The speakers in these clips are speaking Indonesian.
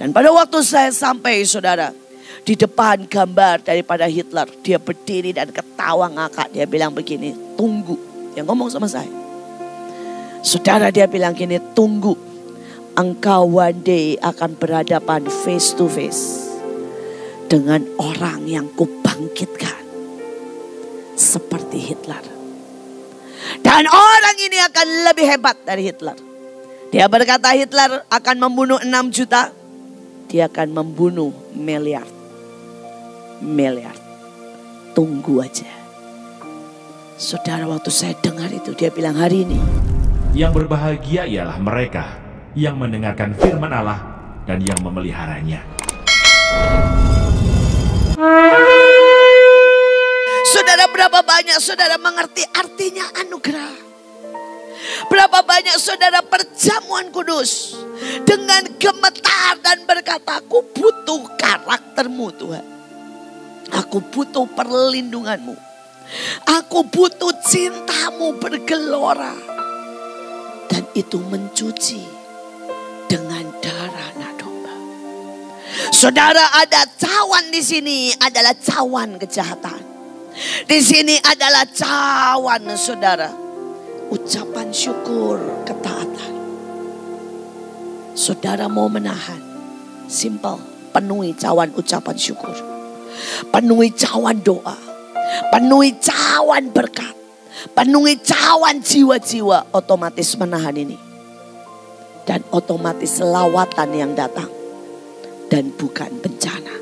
Dan pada waktu saya sampai saudara, di depan gambar daripada Hitler, dia berdiri dan ketawa ngakak. Dia bilang begini, tunggu. Dia ngomong sama saya. Saudara, dia bilang gini, tunggu. Engkau one day akan berhadapan face to face dengan orang yang kubangkitkan seperti Hitler. Dan orang ini akan lebih hebat dari Hitler. Dia berkata Hitler akan membunuh 6 juta. Dia akan membunuh miliar. Tunggu aja. Saudara, waktu saya dengar itu, dia bilang hari ini. Yang berbahagia ialah mereka yang mendengarkan firman Allah dan yang memeliharanya. Saudara, berapa banyak saudara mengerti artinya anugerah? Berapa banyak saudara perjamuan kudus dengan gemetar dan berkata, aku butuh karaktermu Tuhan. Aku butuh perlindunganmu. Aku butuh cintamu bergelora. Dan itu mencuci dengan darah anak domba. Saudara, ada cawan di sini adalah cawan kejahatan. Di sini adalah cawan saudara. Ucapan syukur, ketaatan. Saudara mau menahan. Simple. Penuhi cawan ucapan syukur. Penuhi cawan doa. Penuhi cawan berkat. Penuhi cawan jiwa-jiwa. Otomatis menahan ini. Dan otomatis lawatan yang datang. Dan bukan bencana.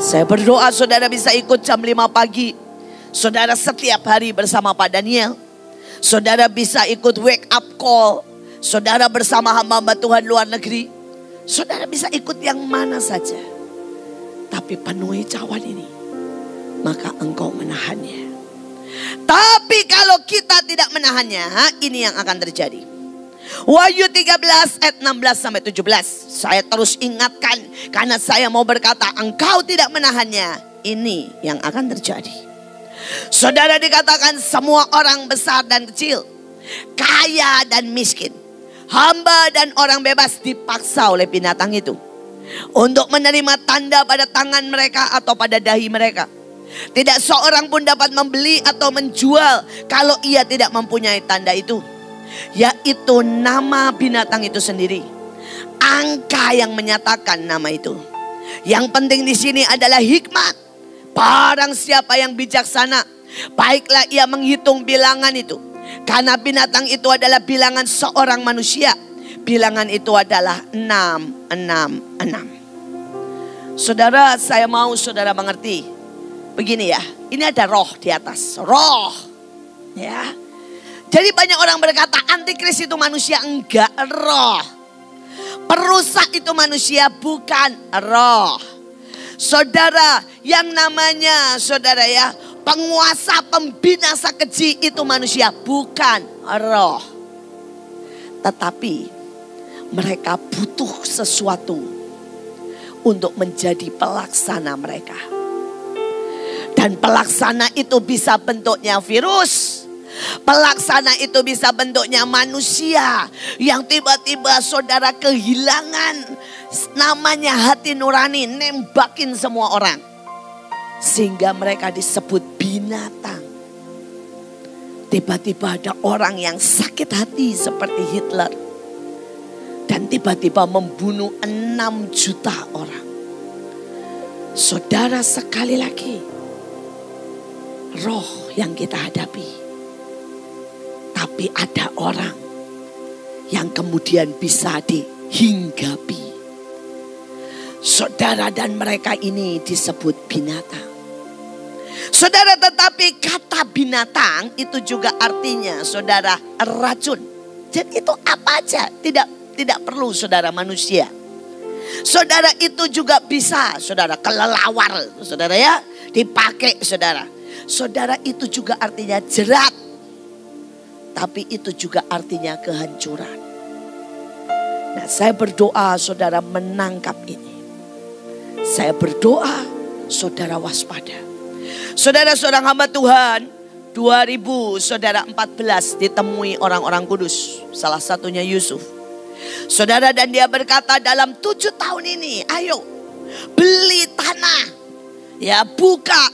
Saya berdoa saudara bisa ikut jam 5 pagi. Saudara setiap hari bersama Pak Daniel. Saudara bisa ikut wake up call. Saudara bersama hamba-hamba Tuhan luar negeri. Saudara bisa ikut yang mana saja. Tapi penuhi cawan ini. Maka engkau menahannya. Tapi kalau kita tidak menahannya, ini yang akan terjadi. Wahyu 13 ayat 16 sampai 17. Saya terus ingatkan karena saya mau berkata engkau tidak menahannya. Ini yang akan terjadi. Saudara, dikatakan semua orang besar dan kecil, kaya dan miskin, hamba dan orang bebas dipaksa oleh binatang itu untuk menerima tanda pada tangan mereka atau pada dahi mereka. Tidak seorang pun dapat membeli atau menjual kalau ia tidak mempunyai tanda itu, yaitu nama binatang itu sendiri, angka yang menyatakan nama itu. Yang penting di sini adalah hikmat. Barang siapa yang bijaksana, baiklah ia menghitung bilangan itu. Karena binatang itu adalah bilangan seorang manusia. Bilangan itu adalah 666. Saudara, saya mau saudara mengerti. Begini ya, ini ada roh di atas. Roh. Ya. Jadi banyak orang berkata antikris itu manusia. Enggak, roh. Perusak itu manusia, bukan roh. Saudara, yang namanya saudara ya, penguasa pembinasa keji itu manusia, bukan roh. Tetapi mereka butuh sesuatu untuk menjadi pelaksana mereka. Dan pelaksana itu bisa bentuknya virus. Pelaksana itu bisa bentuknya manusia yang tiba-tiba saudara kehilangan namanya hati nurani, nembakin semua orang. Sehingga mereka disebut binatang. Tiba-tiba ada orang yang sakit hati seperti Hitler. Dan tiba-tiba membunuh 6 juta orang. Saudara, sekali lagi, roh yang kita hadapi. Tapi ada orang yang kemudian bisa dihinggapi. Saudara, dan mereka ini disebut binatang. Saudara, tetapi kata binatang itu juga artinya saudara racun. Jadi itu apa aja, tidak perlu saudara manusia. Saudara, itu juga bisa saudara kelelawar, saudara ya, dipakai saudara. Saudara, itu juga artinya jerat. Tapi itu juga artinya kehancuran. Nah, saya berdoa saudara menangkap ini. Saya berdoa saudara waspada. Saudara, seorang hamba Tuhan 2000 saudara 14 ditemui orang-orang kudus. Salah satunya Yusuf. Saudara, dan dia berkata dalam 7 tahun ini, ayo beli tanah, ya buka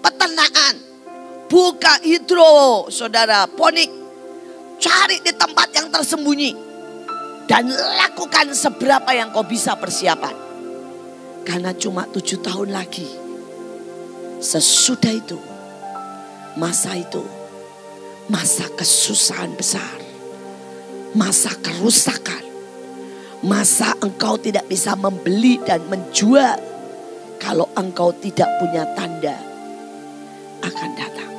peternakan, buka hidroponik, cari di tempat yang tersembunyi dan lakukan seberapa yang kau bisa persiapan. Karena cuma 7 tahun lagi, sesudah itu, masa kesusahan besar, masa kerusakan, masa engkau tidak bisa membeli dan menjual kalau engkau tidak punya tanda akan datang.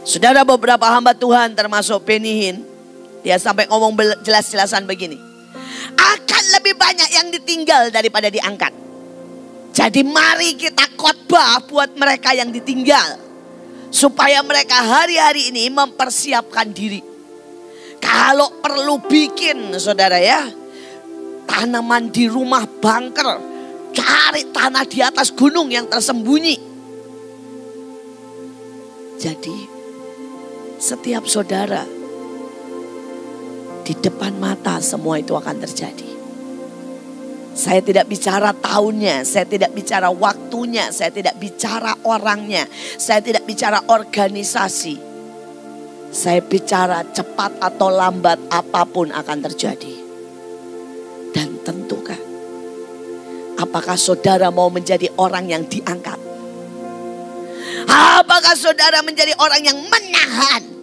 Saudara, beberapa hamba Tuhan termasuk Benny Hinn, dia sampai ngomong jelas-jelasan begini. Akan lebih banyak yang ditinggal daripada diangkat. Jadi mari kita khotbah buat mereka yang ditinggal. Supaya mereka hari-hari ini mempersiapkan diri. Kalau perlu bikin, saudara ya, tanaman di rumah bunker, cari tanah di atas gunung yang tersembunyi. Jadi setiap saudara, di depan mata semua itu akan terjadi. Saya tidak bicara tahunnya, saya tidak bicara waktunya, saya tidak bicara orangnya, saya tidak bicara organisasi. Saya bicara cepat atau lambat apapun akan terjadi. Dan tentukan, apakah saudara mau menjadi orang yang diangkat? Apakah saudara menjadi orang yang menahan?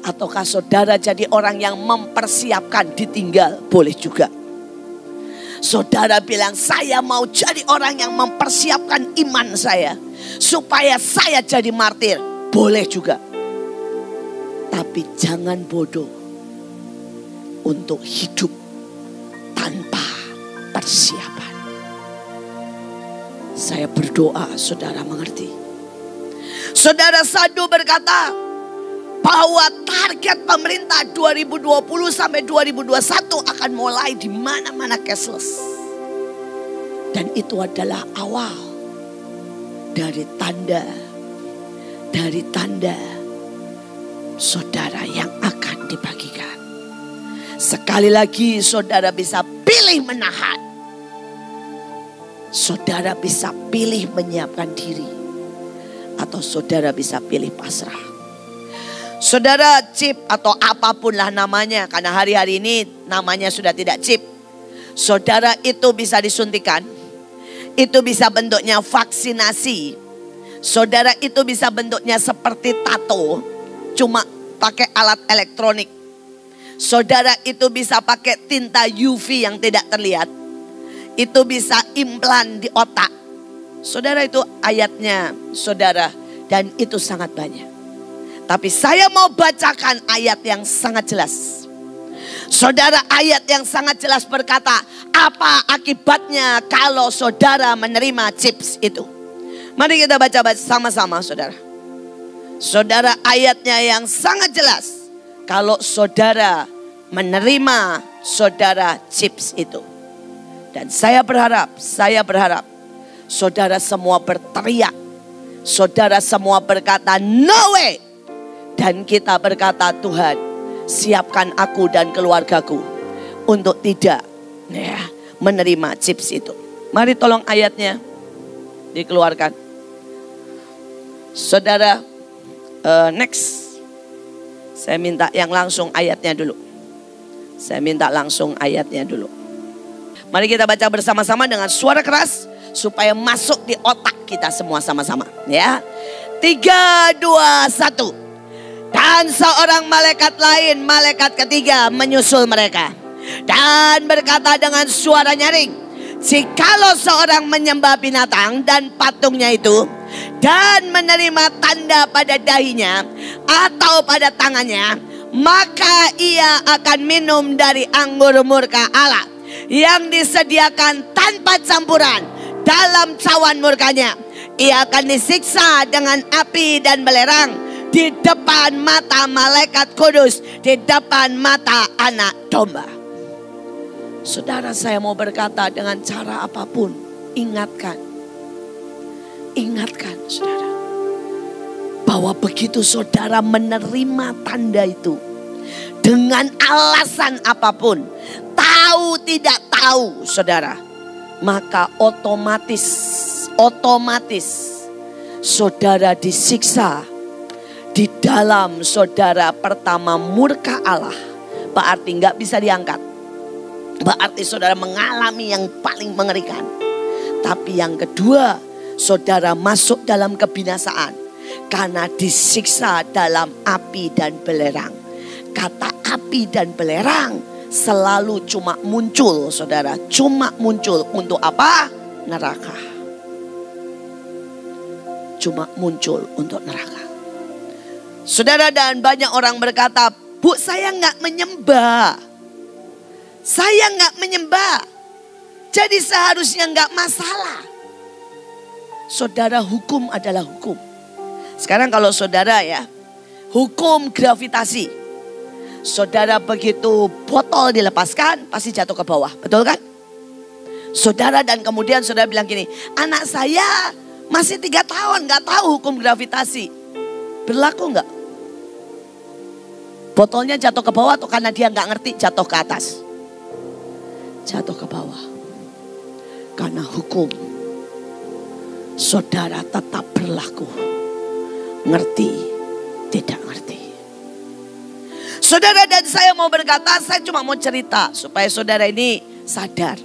Ataukah saudara jadi orang yang mempersiapkan ditinggal? Boleh juga. Saudara bilang, saya mau jadi orang yang mempersiapkan iman saya supaya saya jadi martir. Boleh juga. Tapi jangan bodoh untuk hidup tanpa persiapan. Saya berdoa saudara mengerti. Saudara Sadu berkata bahwa target pemerintah 2020 sampai 2021 akan mulai di mana-mana cashless. Dan itu adalah awal dari tanda saudara yang akan dibagikan. Sekali lagi saudara bisa pilih menahan. Saudara bisa pilih menyiapkan diri. Atau saudara bisa pilih pasrah. Saudara, chip atau apapun lah namanya. Karena hari-hari ini namanya sudah tidak chip. Saudara, itu bisa disuntikan. Itu bisa bentuknya vaksinasi. Saudara, itu bisa bentuknya seperti tato. Cuma pakai alat elektronik. Saudara, itu bisa pakai tinta UV yang tidak terlihat. Itu bisa implan di otak. Saudara, itu ayatnya saudara. Dan itu sangat banyak. Tapi saya mau bacakan ayat yang sangat jelas. Saudara, ayat yang sangat jelas berkata, apa akibatnya kalau saudara menerima chips itu? Mari kita baca sama-sama saudara. Saudara, ayatnya yang sangat jelas. Kalau saudara menerima saudara chips itu. Dan saya berharap saudara semua berteriak. Saudara semua berkata no way. Dan kita berkata, Tuhan, siapkan aku dan keluargaku untuk tidak menerima chips itu. Mari tolong ayatnya dikeluarkan. Saudara, next. Saya minta yang langsung ayatnya dulu. Mari kita baca bersama-sama dengan suara keras supaya masuk di otak kita semua sama-sama. Ya, 3, 2, 1. Dan seorang malaikat lain, malaikat ketiga menyusul mereka. Dan berkata dengan suara nyaring, jikalau seorang menyembah binatang dan patungnya itu, dan menerima tanda pada dahinya atau pada tangannya, maka ia akan minum dari anggur murka Allah yang disediakan tanpa campuran dalam cawan murkanya. Ia akan disiksa dengan api dan belerang di depan mata malaikat kudus, di depan mata anak domba. Saudara, saya mau berkata dengan cara apapun, ingatkan saudara, bahwa begitu saudara menerima tanda itu dengan alasan apapun, tahu tidak tahu saudara, maka otomatis saudara disiksa di dalam saudara. Pertama, murka Allah, berarti nggak bisa diangkat, berarti saudara mengalami yang paling mengerikan. Tapi yang kedua, saudara masuk dalam kebinasaan karena disiksa dalam api dan belerang. Kata api dan belerang selalu cuma muncul saudara, cuma muncul untuk apa? Neraka. Cuma muncul untuk neraka. Saudara, dan banyak orang berkata, Bu, saya nggak menyembah. Saya nggak menyembah. Jadi seharusnya nggak masalah. Saudara, hukum adalah hukum. Sekarang kalau saudara ya, hukum gravitasi. Saudara begitu botol dilepaskan, pasti jatuh ke bawah. Betul kan? Saudara, dan kemudian saudara bilang gini, anak saya masih 3 tahun gak tahu hukum gravitasi. Berlaku gak? Botolnya jatuh ke bawah atau karena dia gak ngerti jatuh ke atas? Jatuh ke bawah. Karena hukum saudara tetap berlaku. Ngerti, tidak ngerti. Saudara, dan saya mau berkata, saya cuma mau cerita supaya saudara ini sadar.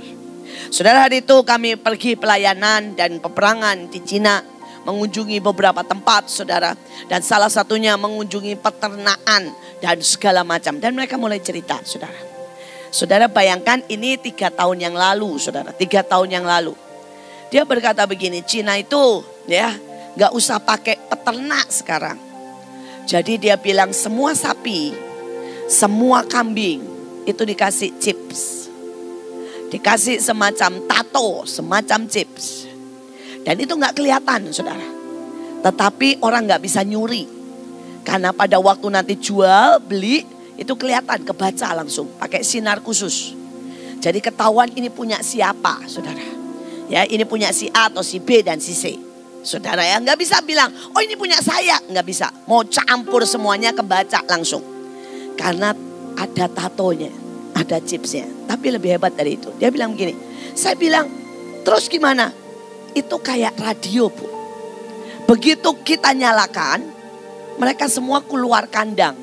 Saudara, hari itu kami pergi pelayanan dan peperangan di Cina, mengunjungi beberapa tempat saudara. Dan salah satunya mengunjungi peternakan dan segala macam. Dan mereka mulai cerita saudara. Saudara bayangkan ini 3 tahun yang lalu saudara, 3 tahun yang lalu. Dia berkata begini, Cina itu ya gak usah pakai peternak sekarang. Jadi dia bilang semua sapi, semua kambing itu dikasih chips. Dikasih semacam tato, semacam chips. Dan itu gak kelihatan saudara. Tetapi orang gak bisa nyuri. Karena pada waktu nanti jual, beli, itu kelihatan, kebaca langsung. Pakai sinar khusus. Jadi ketahuan ini punya siapa saudara. Ya, ini punya si A atau si B dan si C. Saudara ya, gak bisa bilang, oh ini punya saya. Gak bisa, mau campur semuanya kebaca langsung. Karena ada tatonya, ada chipsnya. Tapi lebih hebat dari itu. Dia bilang begini, saya bilang, terus gimana? Itu kayak radio Bu. Begitu kita nyalakan, mereka semua keluar kandang.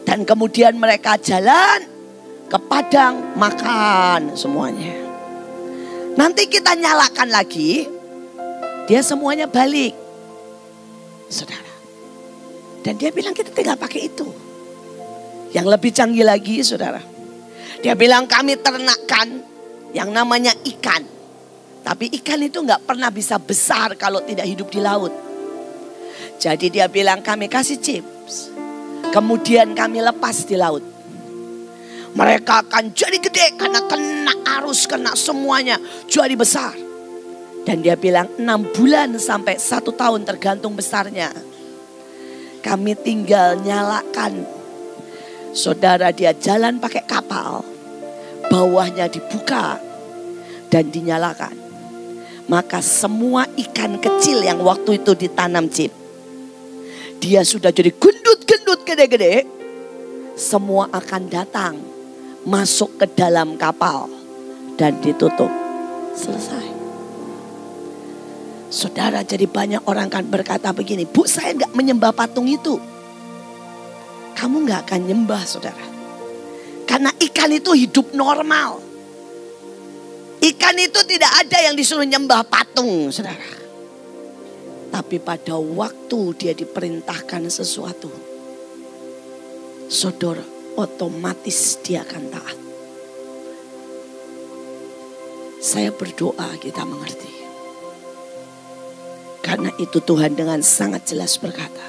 Dan kemudian mereka jalan ke padang makan semuanya. Nanti kita nyalakan lagi, dia semuanya balik. Saudara. Dan dia bilang kita tinggal pakai itu. Yang lebih canggih lagi saudara. Dia bilang kami ternakkan yang namanya ikan. Tapi ikan itu gak pernah bisa besar kalau tidak hidup di laut. Jadi dia bilang kami kasih chips. Kemudian kami lepas di laut. Mereka akan jadi gede karena kena arus, kena semuanya. Jadi besar. Dan dia bilang 6 bulan sampai 1 tahun tergantung besarnya. Kami tinggal nyalakan. Saudara, dia jalan pakai kapal. Bawahnya dibuka dan dinyalakan. Maka semua ikan kecil yang waktu itu ditanam chip. Dia sudah jadi gendut-gendut gede-gede. Semua akan datang. Masuk ke dalam kapal. Dan ditutup. Selesai. Saudara, jadi banyak orang kan berkata begini. Bu, saya gak menyembah patung itu. Kamu gak akan nyembah saudara. Karena ikan itu hidup normal. Ikan itu tidak ada yang disuruh nyembah patung saudara. Tapi pada waktu dia diperintahkan sesuatu, saudara, otomatis dia akan taat. Saya berdoa kita mengerti. Karena itu Tuhan dengan sangat jelas berkata,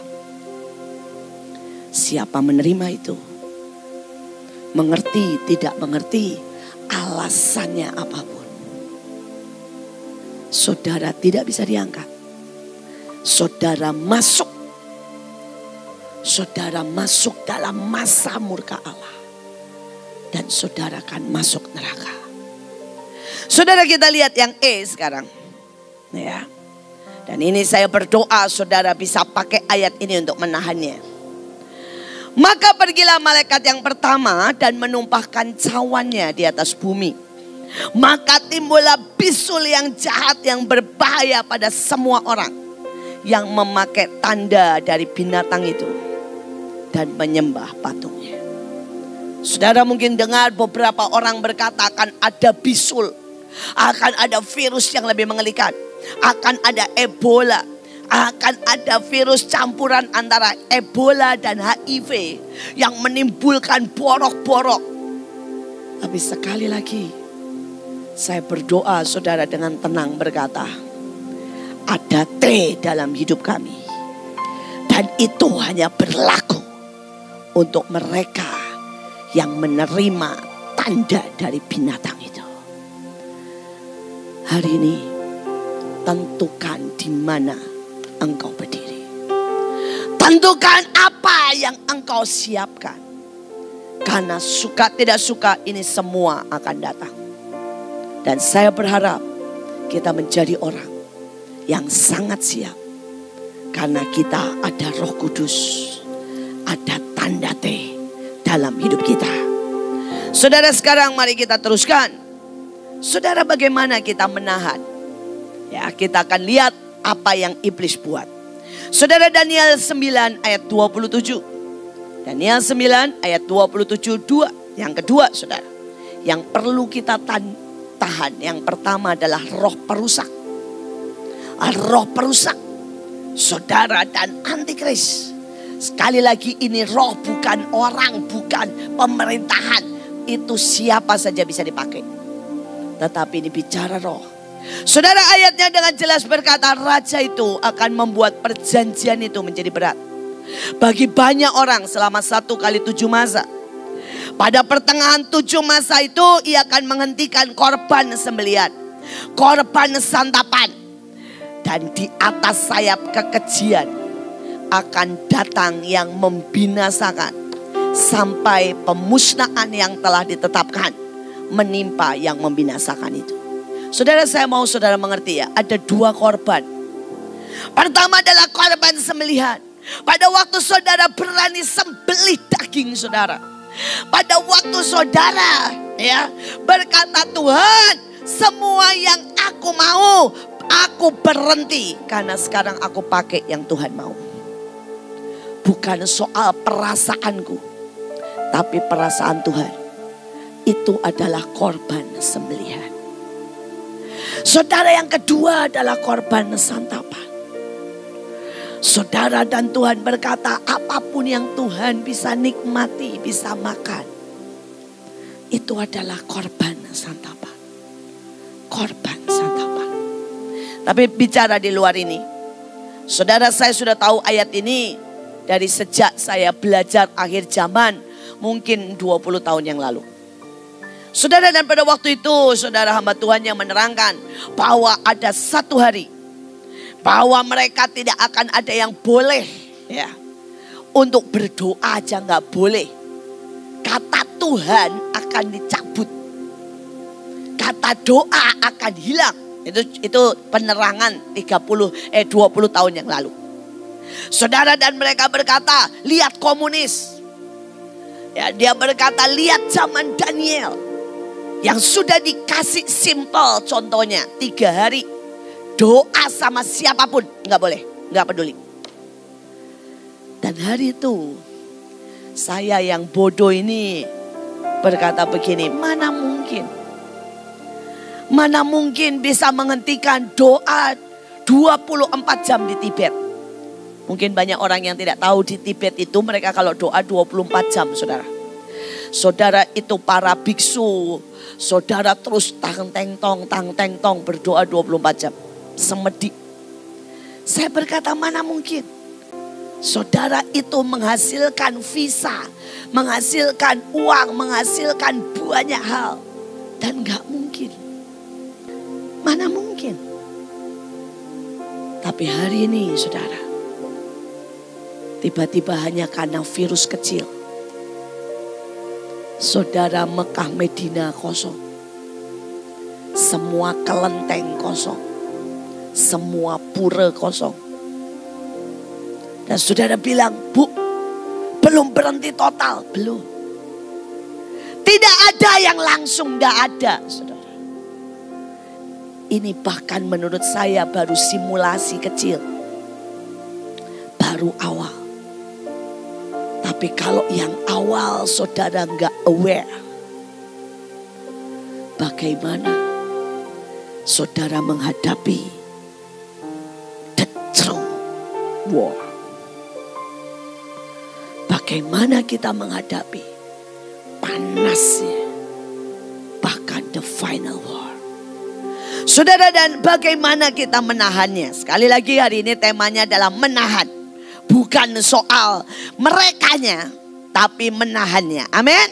siapa menerima itu, mengerti tidak mengerti, alasannya apapun, saudara tidak bisa diangkat. Saudara masuk dalam masa murka Allah. Dan saudara akan masuk neraka. Saudara, kita lihat yang E sekarang. Ya. Dan ini saya berdoa saudara bisa pakai ayat ini untuk menahannya. Maka pergilah malaikat yang pertama dan menumpahkan cawannya di atas bumi. Maka timbullah bisul yang jahat yang berbahaya pada semua orang yang memakai tanda dari binatang itu dan menyembah patungnya. Saudara mungkin dengar beberapa orang berkata akan ada bisul, akan ada virus yang lebih mengerikan, akan ada Ebola, akan ada virus campuran antara Ebola dan HIV yang menimbulkan borok-borok. Tapi sekali lagi saya berdoa saudara dengan tenang berkata, ada T dalam hidup kami. Dan itu hanya berlaku untuk mereka yang menerima tanda dari binatang itu. Hari ini tentukan di mana engkau berdiri. Tentukan apa yang engkau siapkan. Karena suka tidak suka ini semua akan datang. Dan saya berharap kita menjadi orang yang sangat siap. Karena kita ada Roh Kudus, ada tanda T dalam hidup kita. Saudara, sekarang mari kita teruskan. Saudara, bagaimana kita menahan? Ya, kita akan lihat apa yang iblis buat. Saudara, Daniel 9 ayat 27. Daniel 9 ayat 27:2. Yang kedua, saudara, yang perlu kita tahan, yang pertama adalah roh perusak. Roh perusak, saudara, dan antikris. Sekali lagi ini roh, bukan orang, bukan pemerintahan. Itu siapa saja bisa dipakai. Tetapi ini bicara roh. Saudara, ayatnya dengan jelas berkata raja itu akan membuat perjanjian itu menjadi berat. Bagi banyak orang selama 1 kali 7 masa. Pada pertengahan 7 masa itu ia akan menghentikan korban sembelihan, korban santapan. Dan di atas sayap kekejian akan datang yang membinasakan sampai pemusnahan yang telah ditetapkan menimpa yang membinasakan itu. Saudara, saya mau saudara mengerti ya, ada 2 korban. Pertama adalah korban sembelihan. Pada waktu saudara berani sembelih daging saudara. Pada waktu saudara ya berkata, Tuhan, semua yang aku mau, aku berhenti karena sekarang aku pakai yang Tuhan mau. Bukan soal perasaanku, tapi perasaan Tuhan. Itu adalah korban sembelihan. Saudara, yang kedua adalah korban santapan. Saudara dan Tuhan berkata, apapun yang Tuhan bisa nikmati, bisa makan, itu adalah korban santapan. Korban santapan. Tapi bicara di luar ini, saudara, saya sudah tahu ayat ini dari sejak saya belajar akhir zaman, mungkin 20 tahun yang lalu. Saudara, dan pada waktu itu saudara hamba Tuhan yang menerangkan bahwa ada satu hari bahwa mereka tidak akan ada yang boleh ya untuk berdoa aja nggak boleh. Kata Tuhan akan dicabut. Kata doa akan hilang. Itu penerangan 20 tahun yang lalu. Saudara, dan mereka berkata, lihat komunis. Ya, dia berkata, lihat zaman Daniel yang sudah dikasih simpel, contohnya 3 hari doa sama siapapun nggak boleh, nggak peduli. Dan hari itu saya yang bodoh ini berkata begini, mana mungkin bisa menghentikan doa 24 jam di Tibet. Mungkin banyak orang yang tidak tahu di Tibet itu mereka kalau doa 24 jam saudara. Saudara, itu para biksu, saudara terus tang teng tong berdoa 24 jam. Semedi. Saya berkata, mana mungkin. Saudara, itu menghasilkan visa, menghasilkan uang, menghasilkan banyak hal. Dan gak mungkin. Mana mungkin. Tapi hari ini saudara, tiba-tiba hanya karena virus kecil, saudara, Mekah Medina kosong. Semua kelenteng kosong. Semua pura kosong. Dan saudara bilang, Bu, Belum berhenti total, belum. Tidak ada yang langsung, tidak ada, saudara. Ini bahkan menurut saya baru simulasi kecil. Baru awal. Tapi kalau yang awal saudara nggak aware, bagaimana saudara menghadapi the true war? Bagaimana kita menghadapi panasnya, bahkan the final war. Saudara, dan bagaimana kita menahannya? Sekali lagi hari ini temanya adalah menahan. Bukan soal merekanya, tapi menahannya. Amin.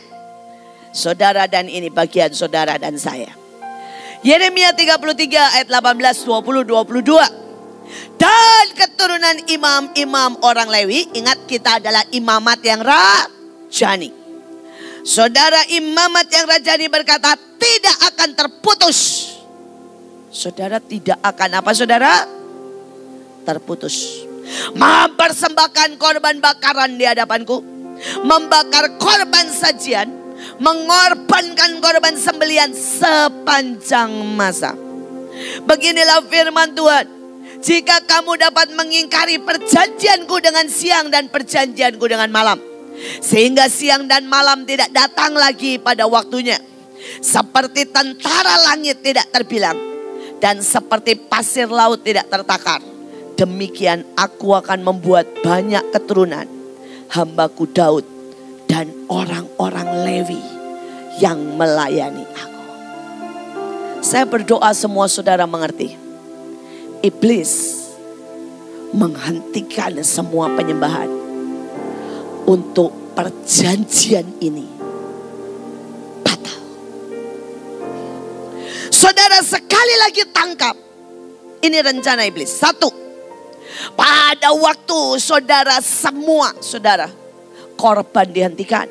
Saudara, dan ini bagian saudara dan saya. Yeremia 33 ayat 18, 20, 22. Dan keturunan imam-imam orang Lewi, ingat kita adalah imamat yang rajani. Saudara, imamat yang rajani berkata tidak akan terputus. Saudara, tidak akan apa saudara? Terputus. Mempersembahkan korban bakaran di hadapanku. Membakar korban sajian. Mengorbankan korban sembelian sepanjang masa. Beginilah firman Tuhan. Jika kamu dapat mengingkari perjanjianku dengan siang dan perjanjianku dengan malam. Sehingga siang dan malam tidak datang lagi pada waktunya. Seperti tentara langit tidak terbilang. Dan seperti pasir laut tidak tertakar. Demikian aku akan membuat banyak keturunan hambaku Daud dan orang-orang Lewi yang melayani aku. Saya berdoa semua saudara mengerti. Iblis menghentikan semua penyembahan untuk perjanjian ini batal. Saudara, sekali lagi tangkap. Ini rencana iblis. Satu, pada waktu saudara semua saudara korban dihentikan,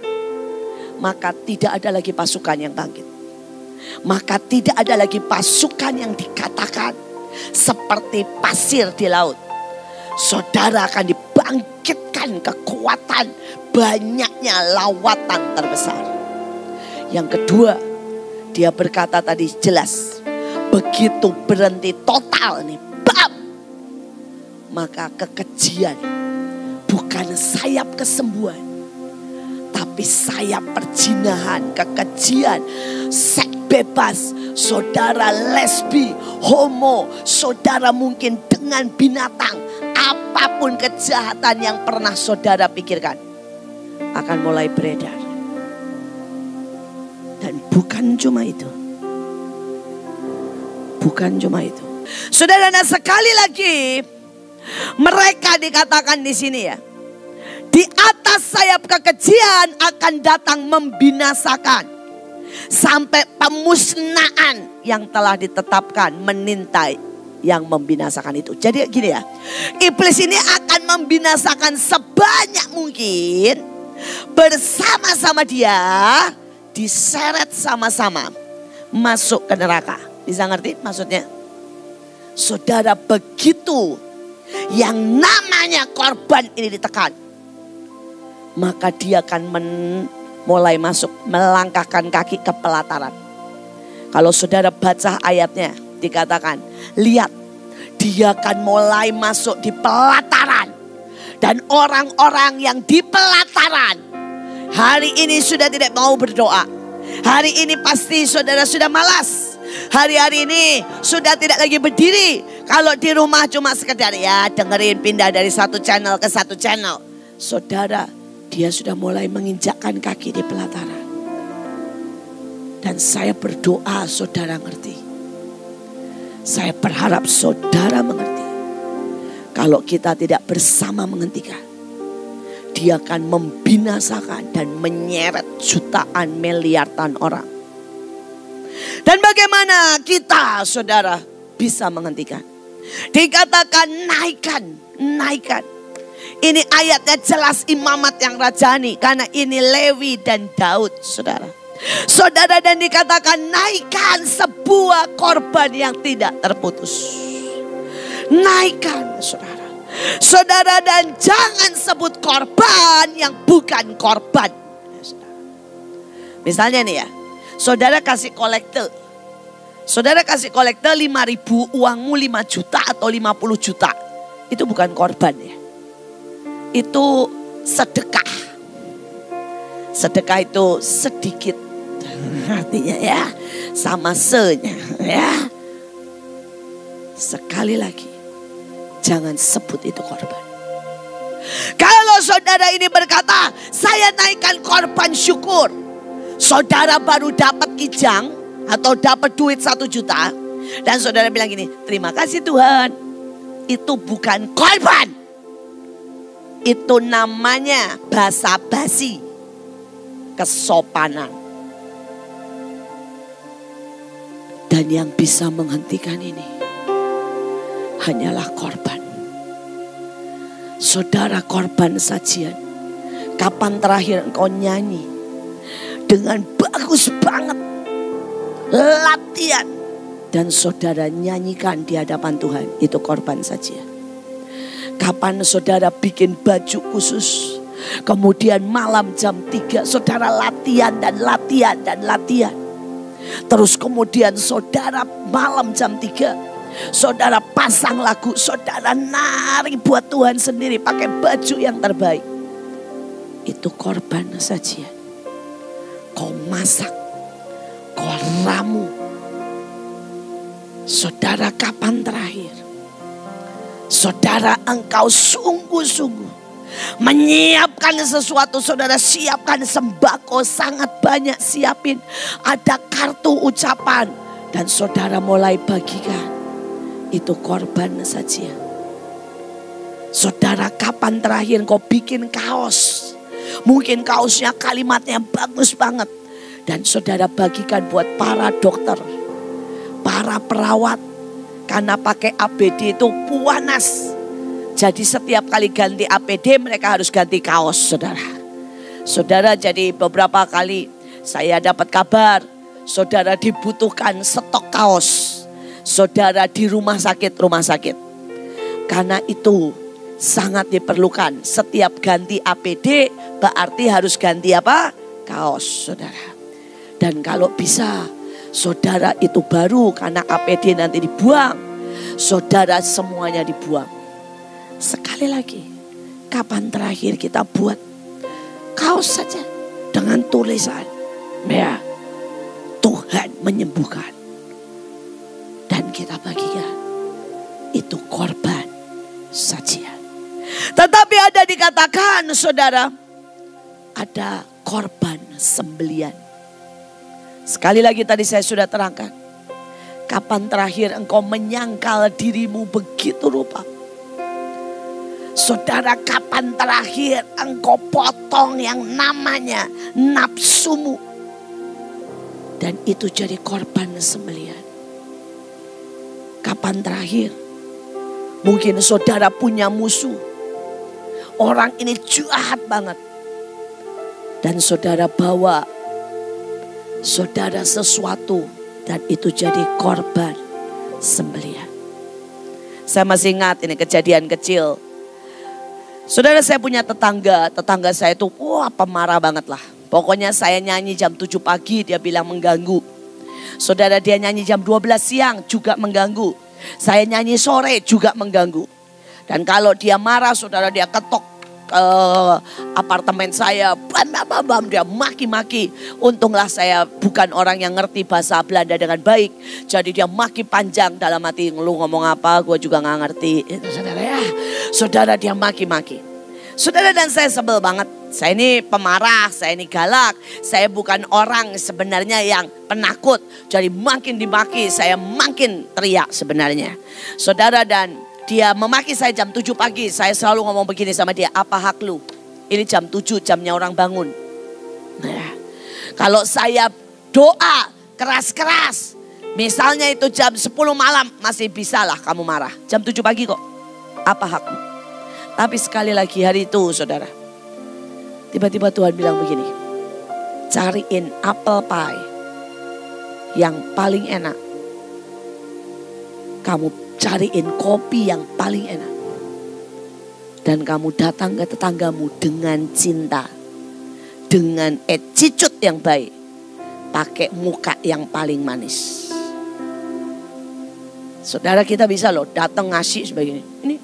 maka tidak ada lagi pasukan yang bangkit. Maka tidak ada lagi pasukan yang dikatakan seperti pasir di laut. Saudara akan dibangkitkan kekuatan banyaknya lawatan terbesar. Yang kedua, dia berkata tadi jelas, begitu berhenti total nih, bam, maka kekejian bukan sayap kesembuhan, tapi sayap perjinahan, kekejian, seks bebas, saudara lesbi, homo, saudara mungkin dengan binatang, apapun kejahatan yang pernah saudara pikirkan akan mulai beredar. Dan bukan cuma itu. Bukan cuma itu. Saudara, nah sekali lagi mereka dikatakan di sini ya. Di atas sayap kekejian akan datang membinasakan. Sampai pemusnahan yang telah ditetapkan menintai yang membinasakan itu. Jadi gini ya. Iblis ini akan membinasakan sebanyak mungkin. Bersama-sama dia diseret sama-sama masuk ke neraka. Bisa ngerti maksudnya? Saudara, begitu yang namanya korban ini ditekan, maka dia akan mulai masuk, melangkahkan kaki ke pelataran. Kalau saudara baca ayatnya dikatakan, lihat dia akan mulai masuk di pelataran. Dan orang-orang yang di pelataran hari ini sudah tidak mau berdoa. Hari ini pasti saudara sudah malas. Hari-hari ini sudah tidak lagi berdiri. Kalau di rumah cuma sekedar ya dengerin, pindah dari satu channel ke satu channel. Saudara, dia sudah mulai menginjakkan kaki di pelataran. Dan saya berdoa saudara ngerti. Saya berharap saudara mengerti. Kalau kita tidak bersama menghentikan, dia akan membinasakan dan menyeret jutaan miliaran orang. Dan bagaimana kita saudara bisa menghentikan? Dikatakan naikkan. Ini ayatnya jelas imamat yang rajani. Karena ini Lewi dan Daud saudara. Saudara, dan dikatakan naikkan sebuah korban yang tidak terputus. Naikkan saudara. Saudara, dan jangan sebut korban yang bukan korban. Misalnya nih ya, saudara kasih kolekte. Saudara kasih kolekte 5.000, uangmu 5 juta atau 50 juta. Itu bukan korban ya. Itu sedekah. Sedekah itu sedikit. Artinya ya, sama se-nya ya. Sekali lagi, jangan sebut itu korban. Kalau saudara ini berkata, saya naikkan korban syukur. Saudara baru dapat kijang atau dapat duit 1 juta. Dan saudara bilang gini, terima kasih Tuhan. Itu bukan korban. Itu namanya basa-basi, kesopanan. Dan yang bisa menghentikan ini hanyalah korban. Saudara, korban sajian. Kapan terakhir engkau nyanyi dengan bagus banget, latihan, dan saudara nyanyikan di hadapan Tuhan? Itu korban sajian. Kapan saudara bikin baju khusus, kemudian malam jam 3 saudara latihan dan latihan dan latihan. Terus kemudian saudara malam jam 3 saudara pasang lagu, saudara nari buat Tuhan sendiri pakai baju yang terbaik. Itu korban sajian. Kau masak, kau ramu. Saudara, kapan terakhir saudara engkau sungguh-sungguh menyiapkan sesuatu? Saudara siapkan sembako sangat banyak, siapin. Ada kartu ucapan dan saudara mulai bagikan. Itu korban sajian. Saudara, kapan terakhir kau bikin kaos? Mungkin kaosnya kalimatnya bagus banget. Dan saudara bagikan buat para dokter, para perawat. Karena pakai APD itu puanas. Jadi setiap kali ganti APD mereka harus ganti kaos, saudara. Saudara, jadi beberapa kali saya dapat kabar saudara dibutuhkan stok kaos. Saudara di rumah sakit. Karena itu sangat diperlukan. Setiap ganti APD berarti harus ganti apa? Kaos, saudara. Dan kalau bisa saudara itu baru, karena APD nanti dibuang. Saudara semuanya dibuang. Sekali lagi, kapan terakhir kita buat kaos saja dengan tulisan, ya, Tuhan menyembuhkan. Dan kita bagikan. Itu korban sajian. Tetapi ada dikatakan, saudara, ada korban sembelian. Sekali lagi tadi saya sudah terangkan. Kapan terakhir engkau menyangkal dirimu begitu rupa? Saudara, kapan terakhir engkau potong yang namanya nafsumu? Dan itu jadi korban sembelian. Kapan terakhir? Mungkin saudara punya musuh. Orang ini jahat banget. Dan saudara bawa saudara sesuatu. Dan itu jadi korban sembelian. Saya masih ingat ini kejadian kecil. Saudara, saya punya tetangga saya itu pemarah banget lah. Pokoknya saya nyanyi jam 7 pagi dia bilang mengganggu. Saudara, dia nyanyi jam 12 siang juga mengganggu. Saya nyanyi sore juga mengganggu. Dan kalau dia marah, saudara, dia ketok apartemen saya. Bam, dia maki-maki. Untunglah saya bukan orang yang ngerti bahasa Belanda dengan baik. Jadi dia maki panjang dalam hati. Lu ngomong apa, gue juga gak ngerti. Itu saudara ya. Saudara, dia maki-maki. Saudara, dan saya sebel banget. Saya ini pemarah, saya ini galak. Saya bukan orang sebenarnya yang penakut. Jadi makin dimaki, saya makin teriak sebenarnya. Saudara, dan dia memaki saya jam 7 pagi. Saya selalu ngomong begini sama dia, apa hak lu? Ini jam 7, jamnya orang bangun. Nah, kalau saya doa keras-keras, misalnya itu jam 10 malam, masih bisa lah kamu marah. Jam 7 pagi kok, apa hakmu? Tapi sekali lagi hari itu, saudara, tiba-tiba Tuhan bilang begini, cariin apple pie yang paling enak. Kamu cariin kopi yang paling enak. Dan kamu datang ke tetanggamu dengan cinta, dengan attitude yang baik, pakai muka yang paling manis. Saudara, kita bisa loh datang ngasih sebagainya. Ini.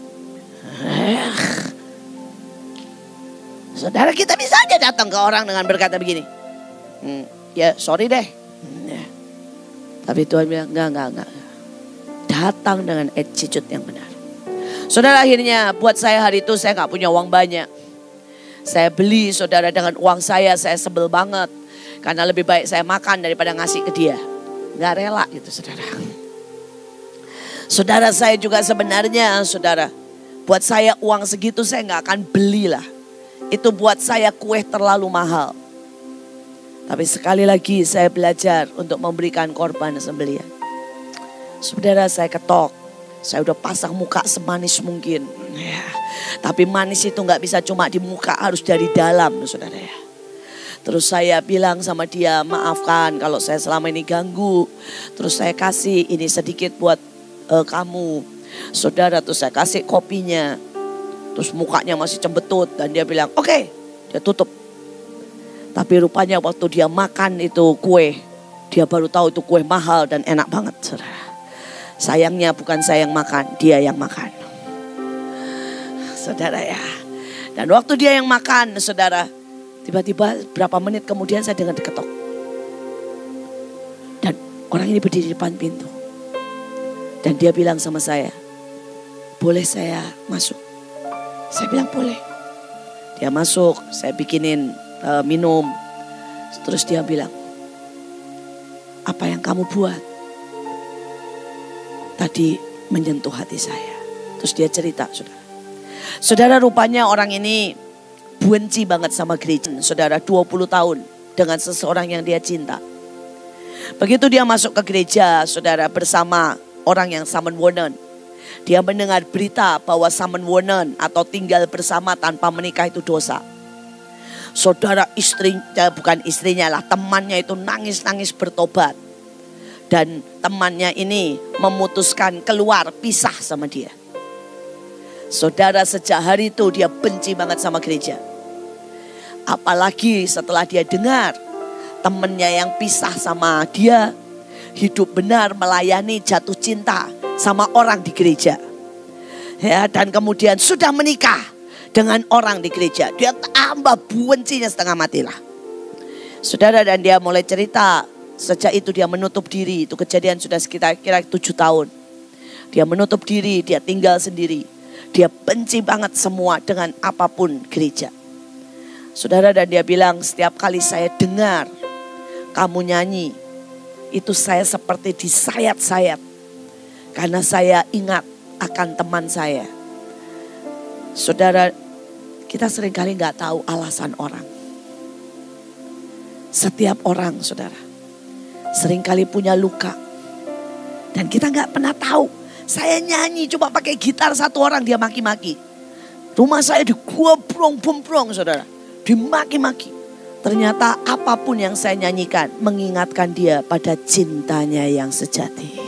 Saudara, kita bisa aja datang ke orang dengan berkata begini. Ya sorry deh. Ya. Tapi Tuhan bilang enggak. Datang dengan attitude yang benar. Saudara, akhirnya buat saya hari itu saya gak punya uang banyak. Saya beli saudara dengan uang saya sebel banget. Karena lebih baik saya makan daripada ngasih ke dia. Gak rela gitu saudara. Saudara, saya juga sebenarnya saudara, buat saya uang segitu saya gak akan belilah. Itu buat saya kue terlalu mahal. Tapi sekali lagi saya belajar untuk memberikan korban sembelihan. Saudara, saya ketok. Saya udah pasang muka semanis mungkin. Ya. Tapi manis itu gak bisa cuma di muka, harus dari dalam saudara ya. Terus saya bilang sama dia, maafkan kalau saya selama ini ganggu. Terus saya kasih ini sedikit buat kamu. Saudara, terus saya kasih kopinya. Terus mukanya masih cembetut. Dan dia bilang oke, dia tutup. Tapi rupanya waktu dia makan itu kue, dia baru tahu itu kue mahal dan enak banget saudara. Sayangnya bukan saya yang makan, dia yang makan. Saudara ya. Dan waktu dia yang makan saudara, tiba-tiba berapa menit kemudian saya dengar diketok. Dan orang ini berdiri di depan pintu. Dan dia bilang sama saya, boleh saya masuk? Saya bilang boleh. Dia masuk, saya bikinin minum. Terus dia bilang, apa yang kamu buat tadi menyentuh hati saya. Terus dia cerita saudara. Saudara, rupanya orang ini benci banget sama gereja. Saudara, 20 tahun dengan seseorang yang dia cinta. Begitu dia masuk ke gereja saudara bersama orang yang Samenwonen. Dia mendengar berita bahwa Samenwonen atau tinggal bersama tanpa menikah itu dosa. Saudara, bukan istrinya lah, temannya itu nangis-nangis bertobat. Dan temannya ini memutuskan keluar pisah sama dia. Saudara, sejak hari itu dia benci banget sama gereja. Apalagi setelah dia dengar temannya yang pisah sama dia hidup benar melayani jatuh cinta sama orang di gereja. Ya, dan kemudian sudah menikah dengan orang di gereja. Dia tambah bencinya setengah mati lah. Saudara, dan dia mulai cerita. Sejak itu dia menutup diri. Itu kejadian sudah sekitar kira 7 tahun. Dia menutup diri, dia tinggal sendiri. Dia benci banget semua dengan apapun gereja. Saudara, dan dia bilang setiap kali saya dengar kamu nyanyi, itu saya seperti disayat-sayat. Karena saya ingat akan teman saya. Saudara, kita seringkali gak tahu alasan orang. Setiap orang saudara seringkali punya luka. Dan kita gak pernah tahu. Saya nyanyi coba pakai gitar, satu orang dia maki-maki. Rumah saya digombrong-bombrong saudara. Dimaki-maki. Ternyata apapun yang saya nyanyikan mengingatkan dia pada cintanya yang sejati.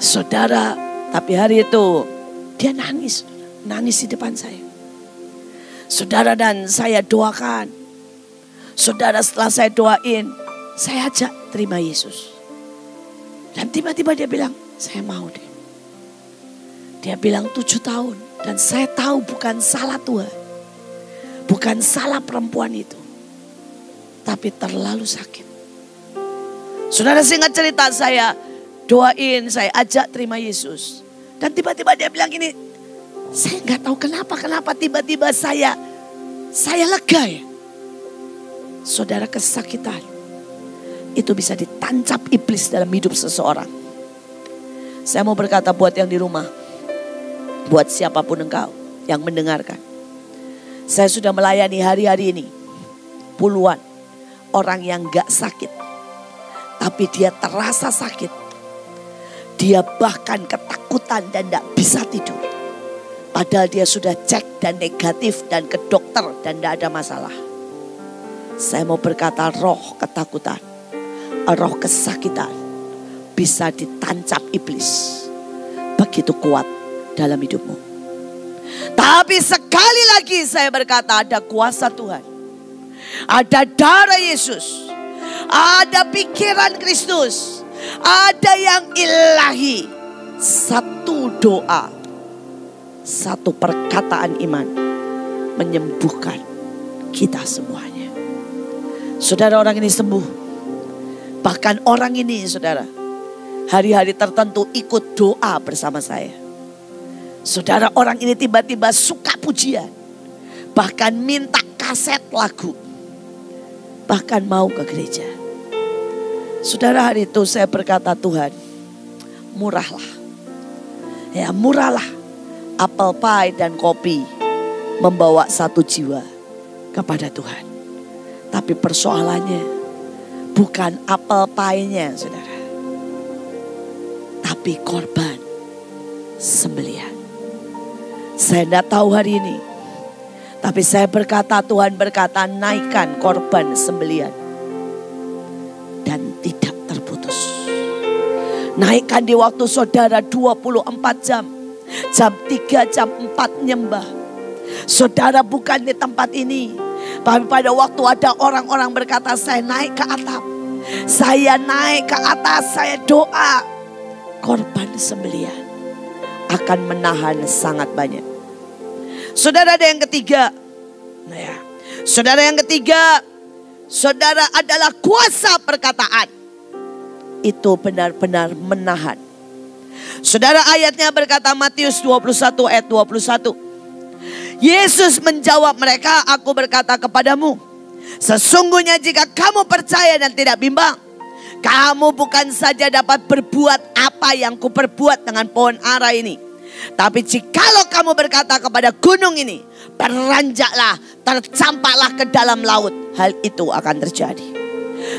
Saudara, tapi hari itu dia nangis. Nangis di depan saya. Saudara, dan saya doakan. Saudara, setelah saya doain, saya ajak terima Yesus. Dan tiba-tiba dia bilang, saya mau deh. Dia bilang 7 tahun. Dan saya tahu bukan salah Tuhan. Bukan salah perempuan itu. Tapi terlalu sakit. Saudara, singkat cerita, saya doain, saya ajak terima Yesus. Dan tiba-tiba dia bilang gini, saya gak tahu kenapa tiba-tiba saya lega ya. Saudara, kesakitan itu bisa ditancap iblis dalam hidup seseorang. Saya mau berkata buat yang di rumah, buat siapapun engkau yang mendengarkan. Saya sudah melayani hari-hari ini puluhan orang yang gak sakit. Tapi dia terasa sakit. Dia bahkan ketakutan dan gak bisa tidur. Padahal dia sudah cek dan negatif dan ke dokter dan gak ada masalah. Saya mau berkata roh ketakutan, roh kesakitan bisa ditancap iblis. Begitu kuat dalam hidupmu. Tapi sekali lagi saya berkata, ada kuasa Tuhan. Ada darah Yesus. Ada pikiran Kristus. Ada yang ilahi. Satu doa, satu perkataan iman menyembuhkan kita semuanya. Saudara, orang ini sembuh. Bahkan orang ini, saudara, hari-hari tertentu ikut doa bersama saya. Saudara, orang ini tiba-tiba suka pujian. Bahkan minta kaset lagu. Bahkan mau ke gereja. Saudara, hari itu saya berkata, Tuhan, murahlah. Ya, murahlah apel pie dan kopi membawa satu jiwa kepada Tuhan. Tapi persoalannya bukan apel pie-nya, saudara. Tapi korban sembelihan. Saya tidak tahu hari ini. Tapi saya berkata, Tuhan berkata, naikkan korban sembelihan. Dan tidak terputus. Naikkan di waktu saudara 24 jam. Jam 3, jam 4 nyembah. Saudara bukan di tempat ini. Tapi pada waktu ada orang-orang berkata, saya naik ke atap. Saya naik ke atas, saya doa. Korban sembelihan akan menahan sangat banyak. Saudara, ada yang ketiga. Nah ya, saudara, yang ketiga, saudara, adalah kuasa perkataan. Itu benar-benar menahan. Saudara, ayatnya berkata Matius 21 ayat 21. Yesus menjawab mereka, aku berkata kepadamu, sesungguhnya jika kamu percaya dan tidak bimbang, kamu bukan saja dapat berbuat apa yang kuperbuat dengan pohon ara ini. Tapi jikalau kamu berkata kepada gunung ini, beranjaklah, tercampaklah ke dalam laut, hal itu akan terjadi.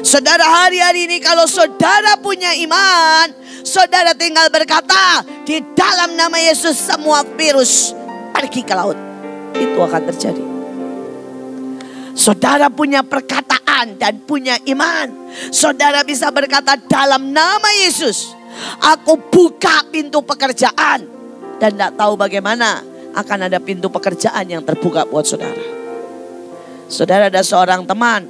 Saudara, hari-hari ini kalau saudara punya iman, saudara tinggal berkata, di dalam nama Yesus semua virus pergi ke laut. Itu akan terjadi. Saudara punya perkataan dan punya iman. Saudara bisa berkata, dalam nama Yesus aku buka pintu pekerjaan. Dan tidak tahu bagaimana akan ada pintu pekerjaan yang terbuka buat saudara. Saudara, ada seorang teman,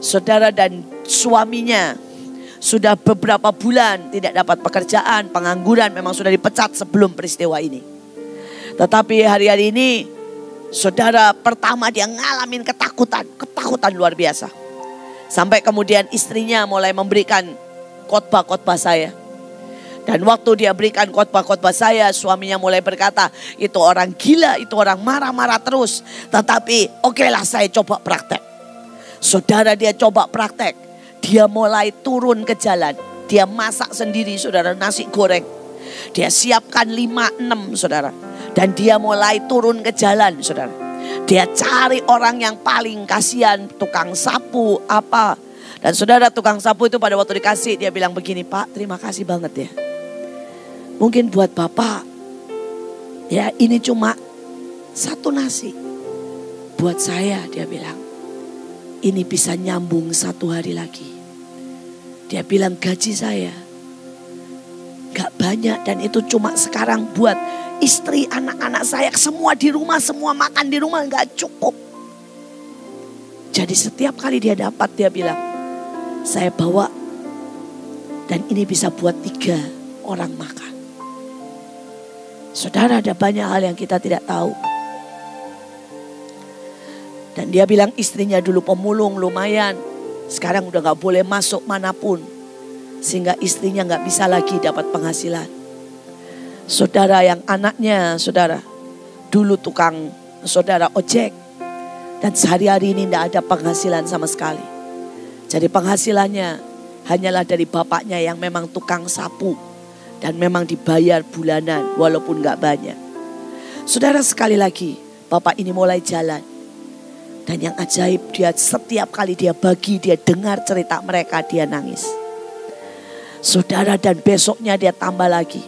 saudara dan suaminya sudah beberapa bulan tidak dapat pekerjaan, pengangguran, memang sudah dipecat sebelum peristiwa ini. Tetapi hari-hari ini, saudara, pertama dia ngalamin ketakutan luar biasa. Sampai kemudian istrinya mulai memberikan khotbah-khotbah saya. Dan waktu dia berikan khotbah-khotbah saya, suaminya mulai berkata, itu orang gila, itu orang marah-marah terus. Tetapi okelah, saya coba praktek. Saudara, dia coba praktek. Dia mulai turun ke jalan. Dia masak sendiri, saudara, nasi goreng. Dia siapkan 5-6, saudara. Dan dia mulai turun ke jalan, saudara. Dia cari orang yang paling kasihan, tukang sapu, apa. Dan saudara, tukang sapu itu pada waktu dikasih, dia bilang begini, Pak, terima kasih banget ya. Mungkin buat Bapak, ya ini cuma satu nasi. Buat saya, dia bilang, ini bisa nyambung 1 hari lagi. Dia bilang gaji saya gak banyak dan itu cuma sekarang buat istri, anak-anak saya, semua di rumah, semua makan di rumah, gak cukup. Jadi setiap kali dia dapat, dia bilang, saya bawa dan ini bisa buat 3 orang makan. Saudara, ada banyak hal yang kita tidak tahu. Dan dia bilang istrinya dulu pemulung lumayan. Sekarang udah gak boleh masuk manapun. Sehingga istrinya gak bisa lagi dapat penghasilan. Saudara, yang anaknya, saudara, dulu tukang, saudara, ojek. Dan sehari-hari ini tidak ada penghasilan sama sekali. Jadi penghasilannya hanyalah dari bapaknya yang memang tukang sapu. Dan memang dibayar bulanan walaupun gak banyak. Saudara, sekali lagi bapak ini mulai jalan. Dan yang ajaib, dia setiap kali dia bagi, dia dengar cerita mereka, dia nangis. Saudara, dan besoknya dia tambah lagi.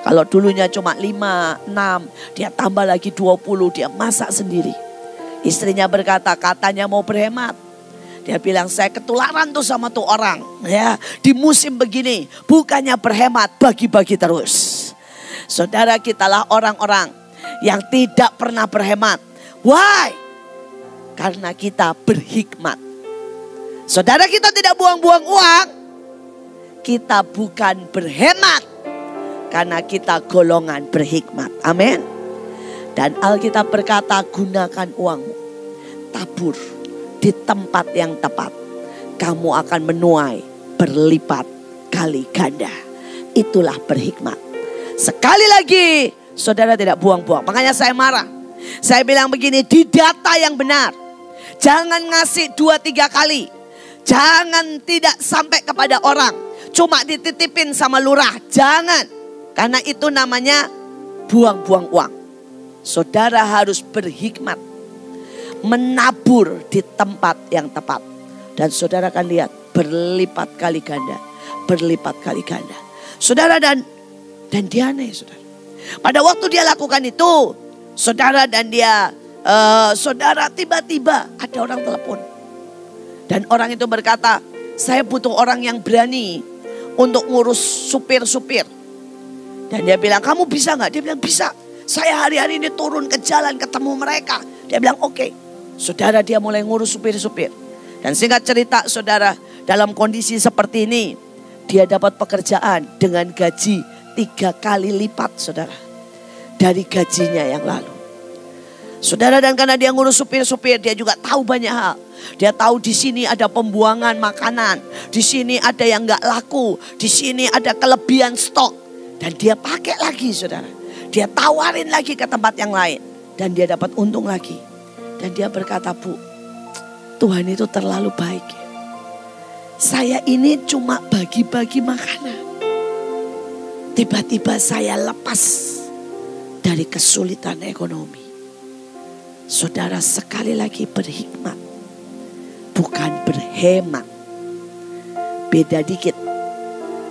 Kalau dulunya cuma 5, 6, dia tambah lagi 20, dia masak sendiri. Istrinya berkata, katanya mau berhemat. Dia bilang, saya ketularan tuh sama tuh orang. Ya, di musim begini bukannya berhemat, bagi-bagi terus. Saudara, kitalah orang-orang yang tidak pernah berhemat. Why? Karena kita berhikmat. Saudara, kita tidak buang-buang uang. Kita bukan berhemat. Karena kita golongan berhikmat. Amin. Dan Alkitab berkata, gunakan uangmu. Tabur di tempat yang tepat. Kamu akan menuai berlipat kali ganda. Itulah berhikmat. Sekali lagi, saudara tidak buang-buang. Makanya saya marah. Saya bilang begini, di data yang benar. Jangan ngasih 2-3 kali. Jangan tidak sampai kepada orang. Cuma dititipin sama lurah. Jangan. Karena itu namanya buang-buang uang. Saudara harus berhikmat. Menabur di tempat yang tepat. Dan saudara akan lihat berlipat kali ganda. Berlipat kali ganda. Saudara dan Diana, saudara. Pada waktu dia lakukan itu, saudara dan dia, saudara tiba-tiba ada orang telepon. Dan orang itu berkata, saya butuh orang yang berani untuk ngurus supir-supir. Dan dia bilang, kamu bisa gak? Dia bilang, bisa. Saya hari-hari ini turun ke jalan ketemu mereka. Dia bilang, oke. Saudara, dia mulai ngurus supir-supir. Dan singkat cerita, saudara, dalam kondisi seperti ini, dia dapat pekerjaan dengan gaji 3 kali lipat, saudara, dari gajinya yang lalu. Saudara, dan karena dia ngurus supir-supir, dia juga tahu banyak hal. Dia tahu di sini ada pembuangan makanan, di sini ada yang nggak laku, di sini ada kelebihan stok, dan dia pakai lagi, saudara. Dia tawarin lagi ke tempat yang lain, dan dia dapat untung lagi. Dan dia berkata, Bu, Tuhan itu terlalu baik. Saya ini cuma bagi-bagi makanan. Tiba-tiba saya lepas dari kesulitan ekonomi. Saudara, sekali lagi berhikmat. Bukan berhemat. Beda dikit.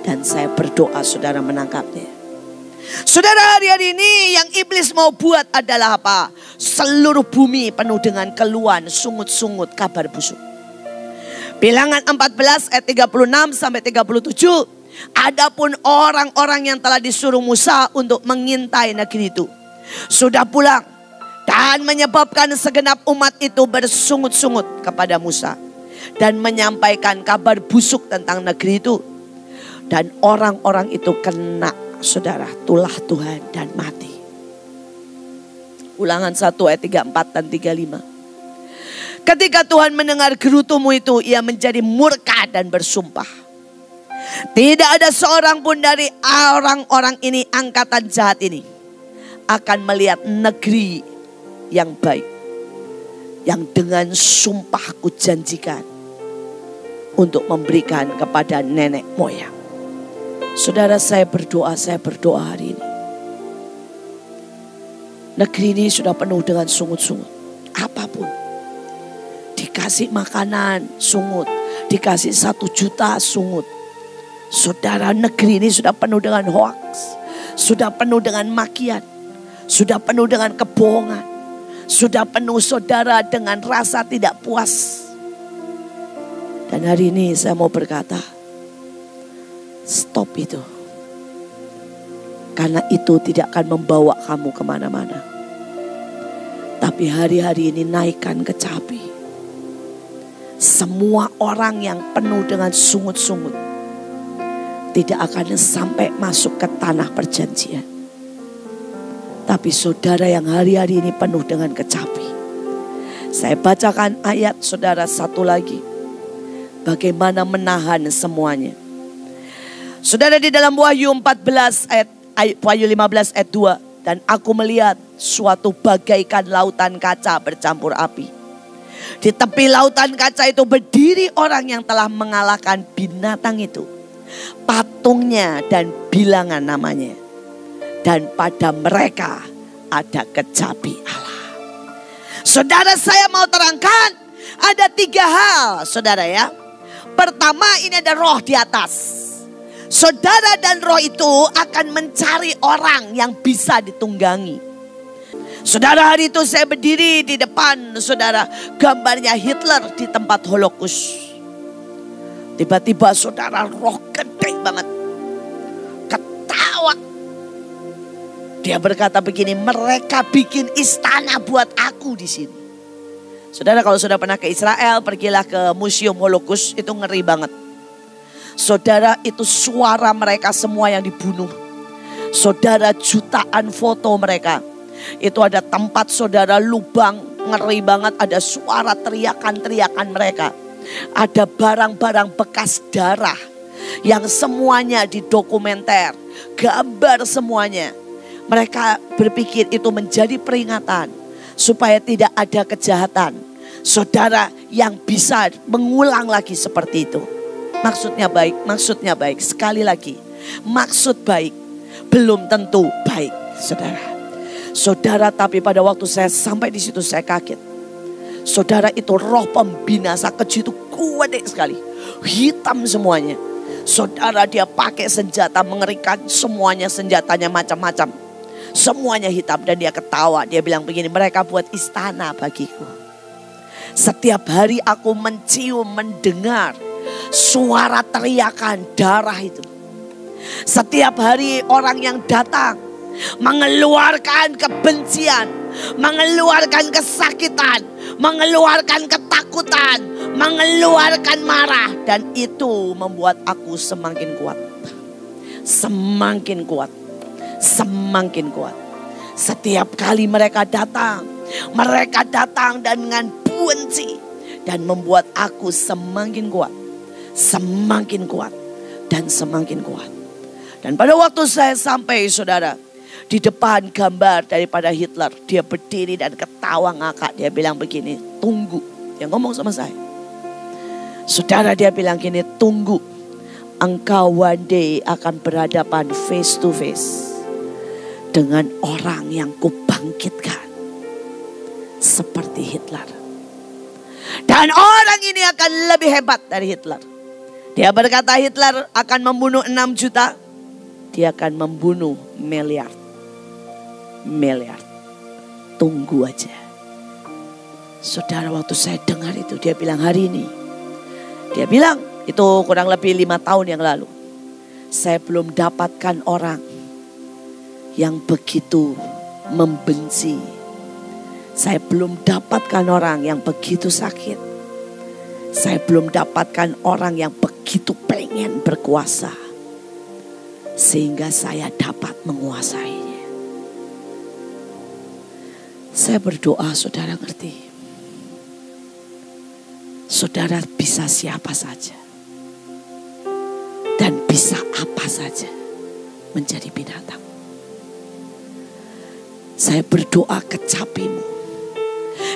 Dan saya berdoa saudara menangkapnya. Saudara, hari-hari ini yang iblis mau buat adalah apa? Seluruh bumi penuh dengan keluhan, sungut-sungut, kabar busuk. Bilangan 14 ayat 36 sampai 37. Adapun orang-orang yang telah disuruh Musa untuk mengintai negeri itu sudah pulang dan menyebabkan segenap umat itu bersungut-sungut kepada Musa dan menyampaikan kabar busuk tentang negeri itu. Dan orang-orang itu kena, saudara, tulah Tuhan dan mati. Ulangan 1 ayat 34 dan 35. Ketika Tuhan mendengar gerutumu itu, ia menjadi murka dan bersumpah. Tidak ada seorang pun dari orang-orang ini, angkatan jahat ini, akan melihat negeri yang baik. Yang dengan sumpah ku janjikan untuk memberikan kepada nenek moyang. Saudara, saya berdoa hari ini. Negeri ini sudah penuh dengan sungut-sungut. Apapun. Dikasih makanan, sungut. Dikasih 1 juta, sungut. Saudara, negeri ini sudah penuh dengan hoaks. Sudah penuh dengan makian. Sudah penuh dengan kebohongan. Sudah penuh, saudara, dengan rasa tidak puas. Dan hari ini saya mau berkata, stop itu. Karena itu tidak akan membawa kamu kemana-mana. Tapi hari-hari ini naikkan kecapi. Semua orang yang penuh dengan sungut-sungut tidak akan sampai masuk ke tanah perjanjian. Tapi saudara yang hari-hari ini penuh dengan kecapi. Saya bacakan ayat saudara satu lagi. Bagaimana menahan semuanya. Saudara, di dalam Wahyu 14 ayat Wahyu 15 ayat 2. Dan aku melihat suatu bagaikan lautan kaca bercampur api. Di tepi lautan kaca itu berdiri orang yang telah mengalahkan binatang itu, patungnya dan bilangan namanya. Dan pada mereka ada kecapi Allah. Saudara, saya mau terangkan ada 3 hal, saudara ya. Pertama, ini ada roh di atas. Saudara, dan roh itu akan mencari orang yang bisa ditunggangi. Saudara, hari itu saya berdiri di depan saudara, gambarnya Hitler di tempat Holocaust. Tiba-tiba saudara, roh gede banget, ketawa. Dia berkata begini, mereka bikin istana buat aku di sini. Saudara, kalau sudah pernah ke Israel, pergilah ke Museum Holocaust, itu ngeri banget. Saudara, itu suara mereka semua yang dibunuh. Saudara, jutaan foto mereka. Itu ada tempat saudara lubang, ngeri banget, ada suara teriakan-teriakan mereka. Ada barang-barang bekas darah yang semuanya didokumenter, gambar semuanya. Mereka berpikir itu menjadi peringatan supaya tidak ada kejahatan, saudara, yang bisa mengulang lagi seperti itu. Maksudnya baik, sekali lagi, maksud baik belum tentu baik, saudara. Saudara, tapi pada waktu saya sampai di situ saya kaget. Saudara, itu roh pembinasa keji itu kuat sekali, hitam semuanya. Saudara, dia pakai senjata mengerikan, semuanya senjatanya macam-macam. Semuanya hitam dan dia ketawa. Dia bilang begini, mereka buat istana bagiku. Setiap hari aku mencium, mendengar suara teriakan darah itu. Setiap hari orang yang datang mengeluarkan kebencian, mengeluarkan kesakitan, mengeluarkan ketakutan, mengeluarkan marah. Dan itu membuat aku semakin kuat. Semakin kuat. Semakin kuat. Setiap kali mereka datang dengan benci dan membuat aku semakin kuat, semakin kuat, dan semakin kuat. Dan pada waktu saya sampai, saudara, di depan gambar daripada Hitler, dia berdiri dan ketawa ngakak. Dia bilang begini, tunggu. Dia ngomong sama saya, saudara, dia bilang gini, tunggu, engkau one day akan berhadapan face to face dengan orang yang kubangkitkan seperti Hitler. Dan orang ini akan lebih hebat dari Hitler. Dia berkata Hitler akan membunuh 6 juta. Dia akan membunuh miliar. Tunggu aja. Saudara, waktu saya dengar itu, dia bilang hari ini. Dia bilang itu kurang lebih 5 tahun yang lalu. Saya belum dapatkan orang yang begitu membenci. Saya belum dapatkan orang yang begitu sakit. Saya belum dapatkan orang yang begitu pengen berkuasa, sehingga saya dapat menguasainya. Saya berdoa saudara ngerti. Saudara bisa siapa saja. Dan bisa apa saja menjadi binatang. Saya berdoa kecapimu,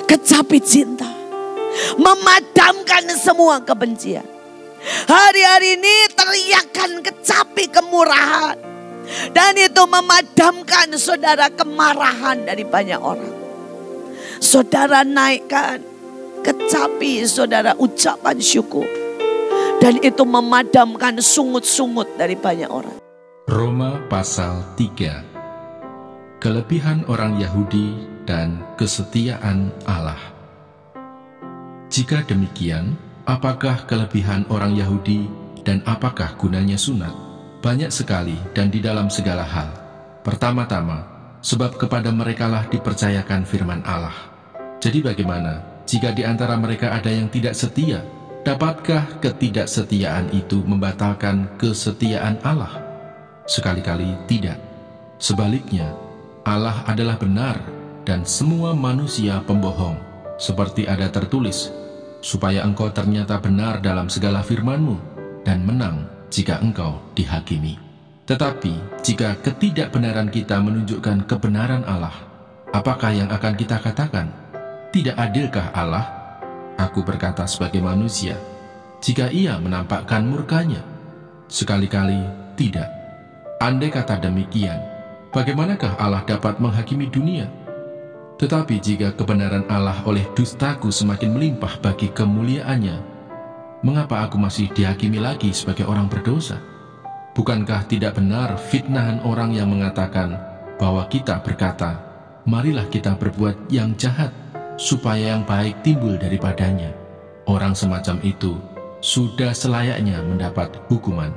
kecapi cinta, memadamkan semua kebencian. Hari-hari ini teriakan kecapi kemurahan. Dan itu memadamkan saudara kemarahan dari banyak orang. Saudara naikkan kecapi saudara ucapan syukur. Dan itu memadamkan sungut-sungut dari banyak orang. Roma pasal 3. Kelebihan orang Yahudi dan kesetiaan Allah. Jika demikian, apakah kelebihan orang Yahudi dan apakah gunanya sunat? Banyak sekali dan di dalam segala hal. Pertama-tama, sebab kepada merekalah dipercayakan firman Allah. Jadi bagaimana jika di antara mereka ada yang tidak setia? Dapatkah ketidaksetiaan itu membatalkan kesetiaan Allah? Sekali-kali tidak. Sebaliknya, Allah adalah benar dan semua manusia pembohong, seperti ada tertulis, supaya engkau ternyata benar dalam segala firman-Mu dan menang jika engkau dihakimi. Tetapi jika ketidakbenaran kita menunjukkan kebenaran Allah, apakah yang akan kita katakan? Tidak adilkah Allah? Aku berkata sebagai manusia, jika Ia menampakkan murkanya? Sekali-kali tidak. Andai kata demikian, bagaimanakah Allah dapat menghakimi dunia? Tetapi jika kebenaran Allah oleh dustaku semakin melimpah bagi kemuliaannya, mengapa aku masih dihakimi lagi sebagai orang berdosa? Bukankah tidak benar fitnahan orang yang mengatakan bahwa kita berkata, marilah kita berbuat yang jahat, supaya yang baik timbul daripadanya. Orang semacam itu sudah selayaknya mendapat hukuman.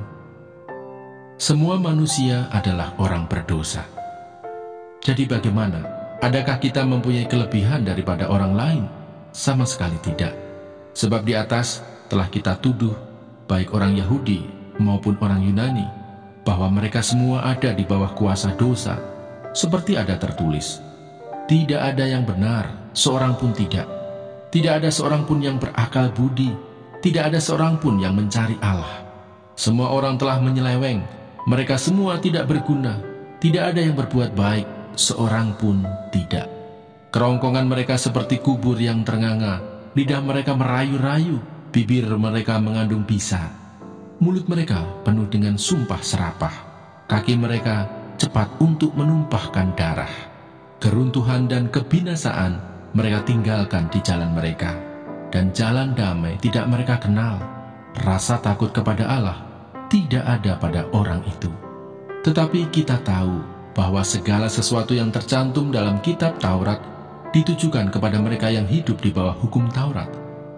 Semua manusia adalah orang berdosa. Jadi bagaimana? Adakah kita mempunyai kelebihan daripada orang lain? Sama sekali tidak. Sebab di atas telah kita tuduh, baik orang Yahudi maupun orang Yunani, bahwa mereka semua ada di bawah kuasa dosa. Seperti ada tertulis, tidak ada yang benar, seorang pun tidak. Tidak ada seorang pun yang berakal budi, tidak ada seorang pun yang mencari Allah. Semua orang telah menyeleweng, mereka semua tidak berguna, tidak ada yang berbuat baik, seorang pun tidak. Kerongkongan mereka seperti kubur yang ternganga, lidah mereka merayu-rayu, bibir mereka mengandung bisa. Mulut mereka penuh dengan sumpah serapah, kaki mereka cepat untuk menumpahkan darah. Keruntuhan dan kebinasaan mereka tinggalkan di jalan mereka, dan jalan damai tidak mereka kenal. Rasa takut kepada Allah tidak ada pada orang itu. Tetapi kita tahu bahwa segala sesuatu yang tercantum dalam kitab Taurat ditujukan kepada mereka yang hidup di bawah hukum Taurat,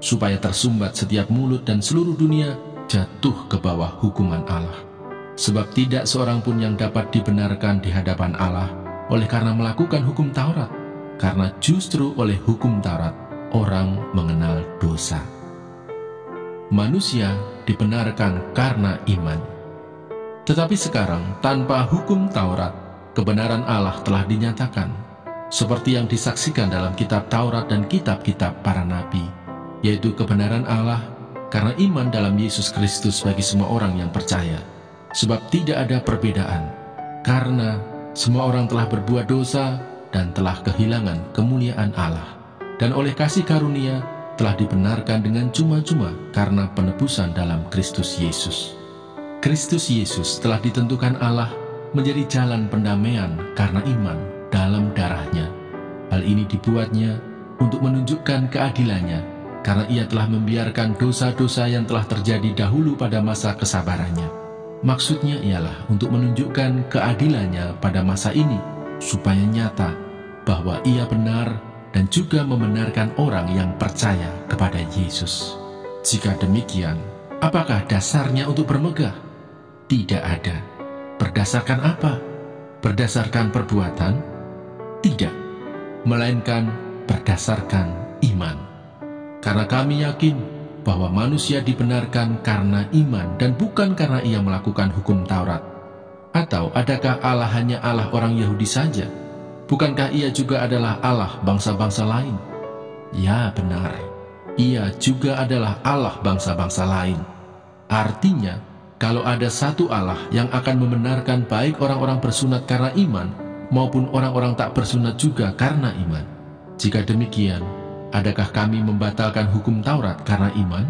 supaya tersumbat setiap mulut dan seluruh dunia jatuh ke bawah hukuman Allah. Sebab tidak seorang pun yang dapat dibenarkan di hadapan Allah oleh karena melakukan hukum Taurat, karena justru oleh hukum Taurat orang mengenal dosa. Manusia dibenarkan karena iman. Tetapi sekarang tanpa hukum Taurat, kebenaran Allah telah dinyatakan, seperti yang disaksikan dalam kitab Taurat dan kitab-kitab para nabi, yaitu kebenaran Allah karena iman dalam Yesus Kristus bagi semua orang yang percaya. Sebab tidak ada perbedaan, karena semua orang telah berbuat dosa dan telah kehilangan kemuliaan Allah, dan oleh kasih karunia telah dibenarkan dengan cuma-cuma karena penebusan dalam Kristus Yesus. Kristus Yesus telah ditentukan Allah menjadi jalan pendamaian karena iman dalam darahnya. Hal ini dibuatnya untuk menunjukkan keadilannya, karena ia telah membiarkan dosa-dosa yang telah terjadi dahulu pada masa kesabarannya. Maksudnya ialah untuk menunjukkan keadilannya pada masa ini, supaya nyata bahwa ia benar dan juga membenarkan orang yang percaya kepada Yesus. Jika demikian, apakah dasarnya untuk bermegah? Tidak ada. Berdasarkan apa? Berdasarkan perbuatan? Tidak, melainkan berdasarkan iman. Karena kami yakin bahwa manusia dibenarkan karena iman dan bukan karena ia melakukan hukum Taurat. Atau adakah Allah hanya Allah orang Yahudi saja? Bukankah ia juga adalah Allah bangsa-bangsa lain? Ya, benar. Ia juga adalah Allah bangsa-bangsa lain. Artinya, kalau ada satu Allah yang akan membenarkan baik orang-orang bersunat karena iman, maupun orang-orang tak bersunat juga karena iman. Jika demikian, adakah kami membatalkan hukum Taurat karena iman?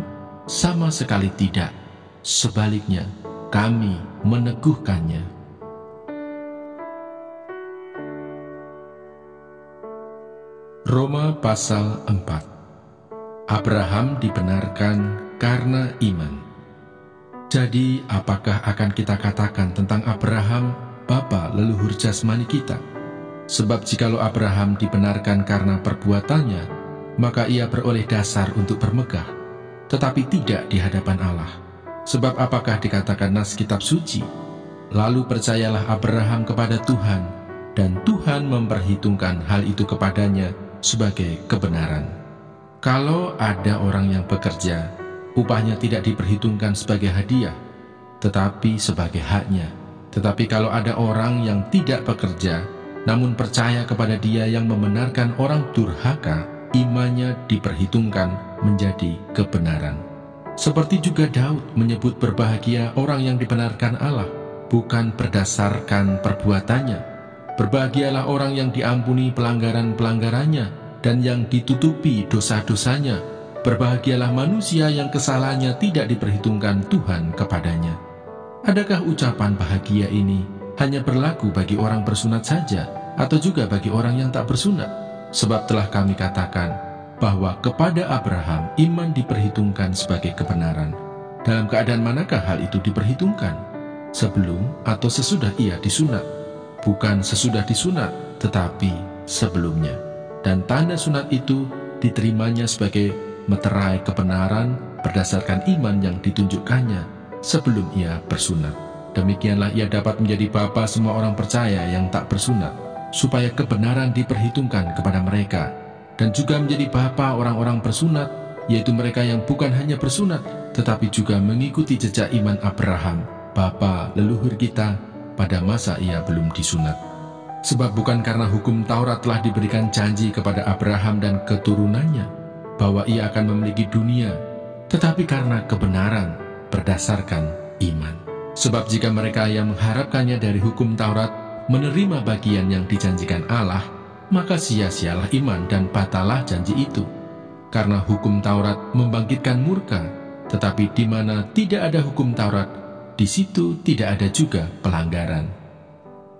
Sama sekali tidak. Sebaliknya, kami meneguhkannya. Roma pasal 4. Abraham dibenarkan karena iman. Jadi, apakah akan kita katakan tentang Abraham, bapa leluhur jasmani kita? Sebab jikalau Abraham dibenarkan karena perbuatannya, maka ia beroleh dasar untuk bermegah, tetapi tidak di hadapan Allah. Sebab apakah dikatakan nas kitab suci? Lalu percayalah Abraham kepada Tuhan, dan Tuhan memperhitungkan hal itu kepadanya sebagai kebenaran. Kalau ada orang yang bekerja, upahnya tidak diperhitungkan sebagai hadiah, tetapi sebagai haknya. Tetapi kalau ada orang yang tidak bekerja, namun percaya kepada Dia yang membenarkan orang durhaka, imannya diperhitungkan menjadi kebenaran. Seperti juga Daud menyebut berbahagia orang yang dibenarkan Allah, bukan berdasarkan perbuatannya. Berbahagialah orang yang diampuni pelanggaran-pelanggarannya dan yang ditutupi dosa-dosanya. Berbahagialah manusia yang kesalahannya tidak diperhitungkan Tuhan kepadanya. Adakah ucapan bahagia ini hanya berlaku bagi orang bersunat saja, atau juga bagi orang yang tak bersunat? Sebab telah kami katakan bahwa kepada Abraham iman diperhitungkan sebagai kebenaran. Dalam keadaan manakah hal itu diperhitungkan? Sebelum atau sesudah ia disunat? Bukan sesudah disunat, tetapi sebelumnya. Dan tanda sunat itu diterimanya sebagai meterai kebenaran berdasarkan iman yang ditunjukkannya sebelum ia bersunat. Demikianlah ia dapat menjadi bapa semua orang percaya yang tak bersunat, supaya kebenaran diperhitungkan kepada mereka, dan juga menjadi bapa orang-orang bersunat, yaitu mereka yang bukan hanya bersunat, tetapi juga mengikuti jejak iman Abraham, bapa leluhur kita, pada masa ia belum disunat. Sebab bukan karena hukum Taurat telah diberikan janji kepada Abraham dan keturunannya bahwa ia akan memiliki dunia, tetapi karena kebenaran berdasarkan iman. Sebab jika mereka yang mengharapkannya dari hukum Taurat menerima bagian yang dijanjikan Allah, maka sia-sialah iman dan batalah janji itu. Karena hukum Taurat membangkitkan murka, tetapi di mana tidak ada hukum Taurat, di situ tidak ada juga pelanggaran.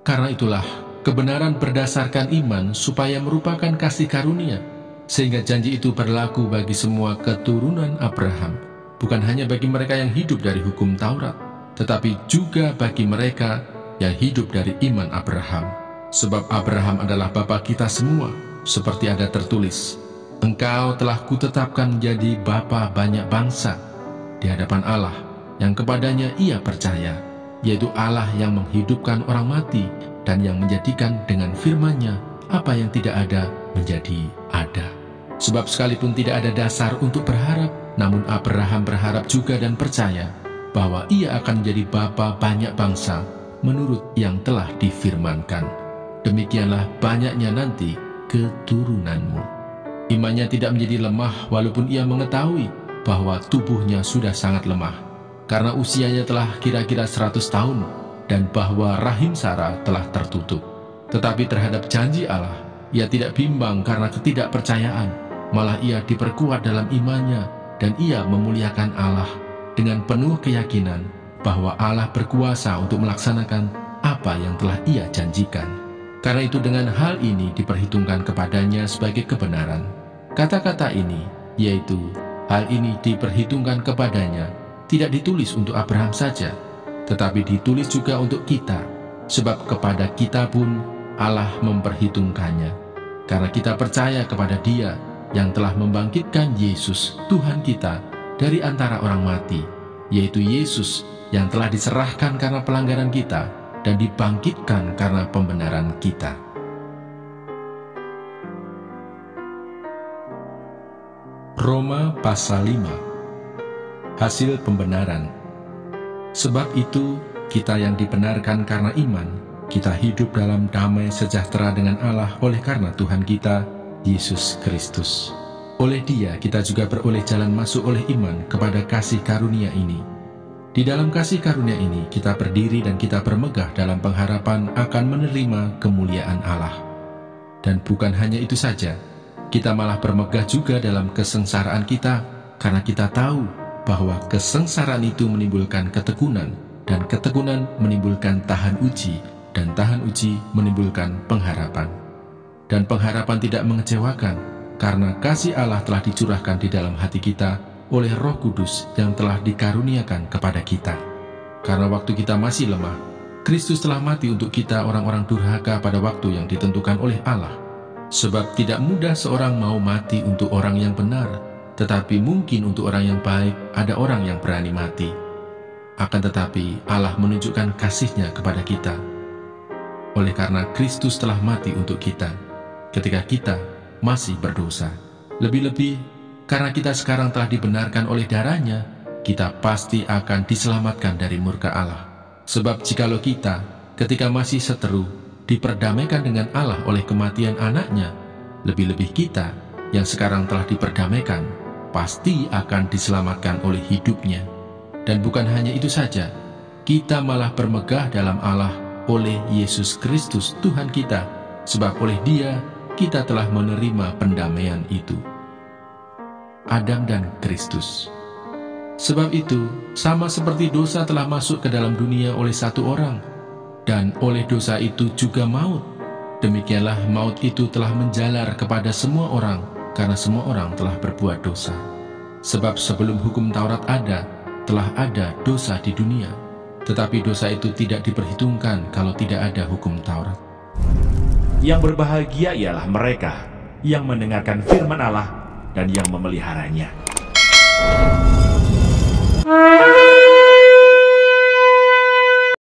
Karena itulah kebenaran berdasarkan iman supaya merupakan kasih karunia, sehingga janji itu berlaku bagi semua keturunan Abraham, bukan hanya bagi mereka yang hidup dari hukum Taurat, tetapi juga bagi mereka yang hidup dari iman Abraham. Sebab Abraham adalah bapa kita semua, seperti ada tertulis, "Engkau telah kutetapkan menjadi bapa banyak bangsa," di hadapan Allah, yang kepadanya ia percaya, yaitu Allah yang menghidupkan orang mati dan yang menjadikan dengan firman-Nya apa yang tidak ada menjadi ada. Sebab sekalipun tidak ada dasar untuk berharap, namun Abraham berharap juga dan percaya bahwa ia akan menjadi bapa banyak bangsa menurut yang telah difirmankan. Demikianlah banyaknya nanti keturunanmu. Imannya tidak menjadi lemah walaupun ia mengetahui bahwa tubuhnya sudah sangat lemah, karena usianya telah kira-kira 100 tahun, dan bahwa rahim Sarah telah tertutup. Tetapi terhadap janji Allah, ia tidak bimbang karena ketidakpercayaan, malah ia diperkuat dalam imannya, dan ia memuliakan Allah dengan penuh keyakinan bahwa Allah berkuasa untuk melaksanakan apa yang telah ia janjikan. Karena itu dengan hal ini diperhitungkan kepadanya sebagai kebenaran. Kata-kata ini, yaitu hal ini diperhitungkan kepadanya, tidak ditulis untuk Abraham saja, tetapi ditulis juga untuk kita, sebab kepada kita pun Allah memperhitungkannya, karena kita percaya kepada Dia yang telah membangkitkan Yesus, Tuhan kita, dari antara orang mati, yaitu Yesus yang telah diserahkan karena pelanggaran kita dan dibangkitkan karena pembenaran kita. Roma pasal 5. Hasil pembenaran. Sebab itu, kita yang dibenarkan karena iman, kita hidup dalam damai sejahtera dengan Allah oleh karena Tuhan kita, Yesus Kristus. Oleh Dia, kita juga beroleh jalan masuk oleh iman kepada kasih karunia ini. Di dalam kasih karunia ini, kita berdiri dan kita bermegah dalam pengharapan akan menerima kemuliaan Allah. Dan bukan hanya itu saja, kita malah bermegah juga dalam kesengsaraan kita, karena kita tahu bahwa kesengsaraan itu menimbulkan ketekunan, dan ketekunan menimbulkan tahan uji, dan tahan uji menimbulkan pengharapan. Dan pengharapan tidak mengecewakan, karena kasih Allah telah dicurahkan di dalam hati kita oleh Roh Kudus yang telah dikaruniakan kepada kita. Karena waktu kita masih lemah, Kristus telah mati untuk kita orang-orang durhaka pada waktu yang ditentukan oleh Allah. Sebab tidak mudah seorang mau mati untuk orang yang benar, tetapi mungkin untuk orang yang baik ada orang yang berani mati. Akan tetapi Allah menunjukkan kasih-Nya kepada kita, oleh karena Kristus telah mati untuk kita, ketika kita masih berdosa. Lebih-lebih, karena kita sekarang telah dibenarkan oleh darah-Nya, kita pasti akan diselamatkan dari murka Allah. Sebab jikalau kita, ketika masih seteru, diperdamaikan dengan Allah oleh kematian anak-Nya, lebih-lebih kita, yang sekarang telah diperdamaikan, pasti akan diselamatkan oleh hidup-Nya. Dan bukan hanya itu saja, kita malah bermegah dalam Allah oleh Yesus Kristus Tuhan kita, sebab oleh Dia kita telah menerima pendamaian itu. Adam dan Kristus. Sebab itu, sama seperti dosa telah masuk ke dalam dunia oleh satu orang, dan oleh dosa itu juga maut, demikianlah maut itu telah menjalar kepada semua orang, karena semua orang telah berbuat dosa. Sebab sebelum hukum Taurat ada, telah ada dosa di dunia, tetapi dosa itu tidak diperhitungkan kalau tidak ada hukum Taurat. Yang berbahagia ialah mereka yang mendengarkan firman Allah dan yang memeliharanya.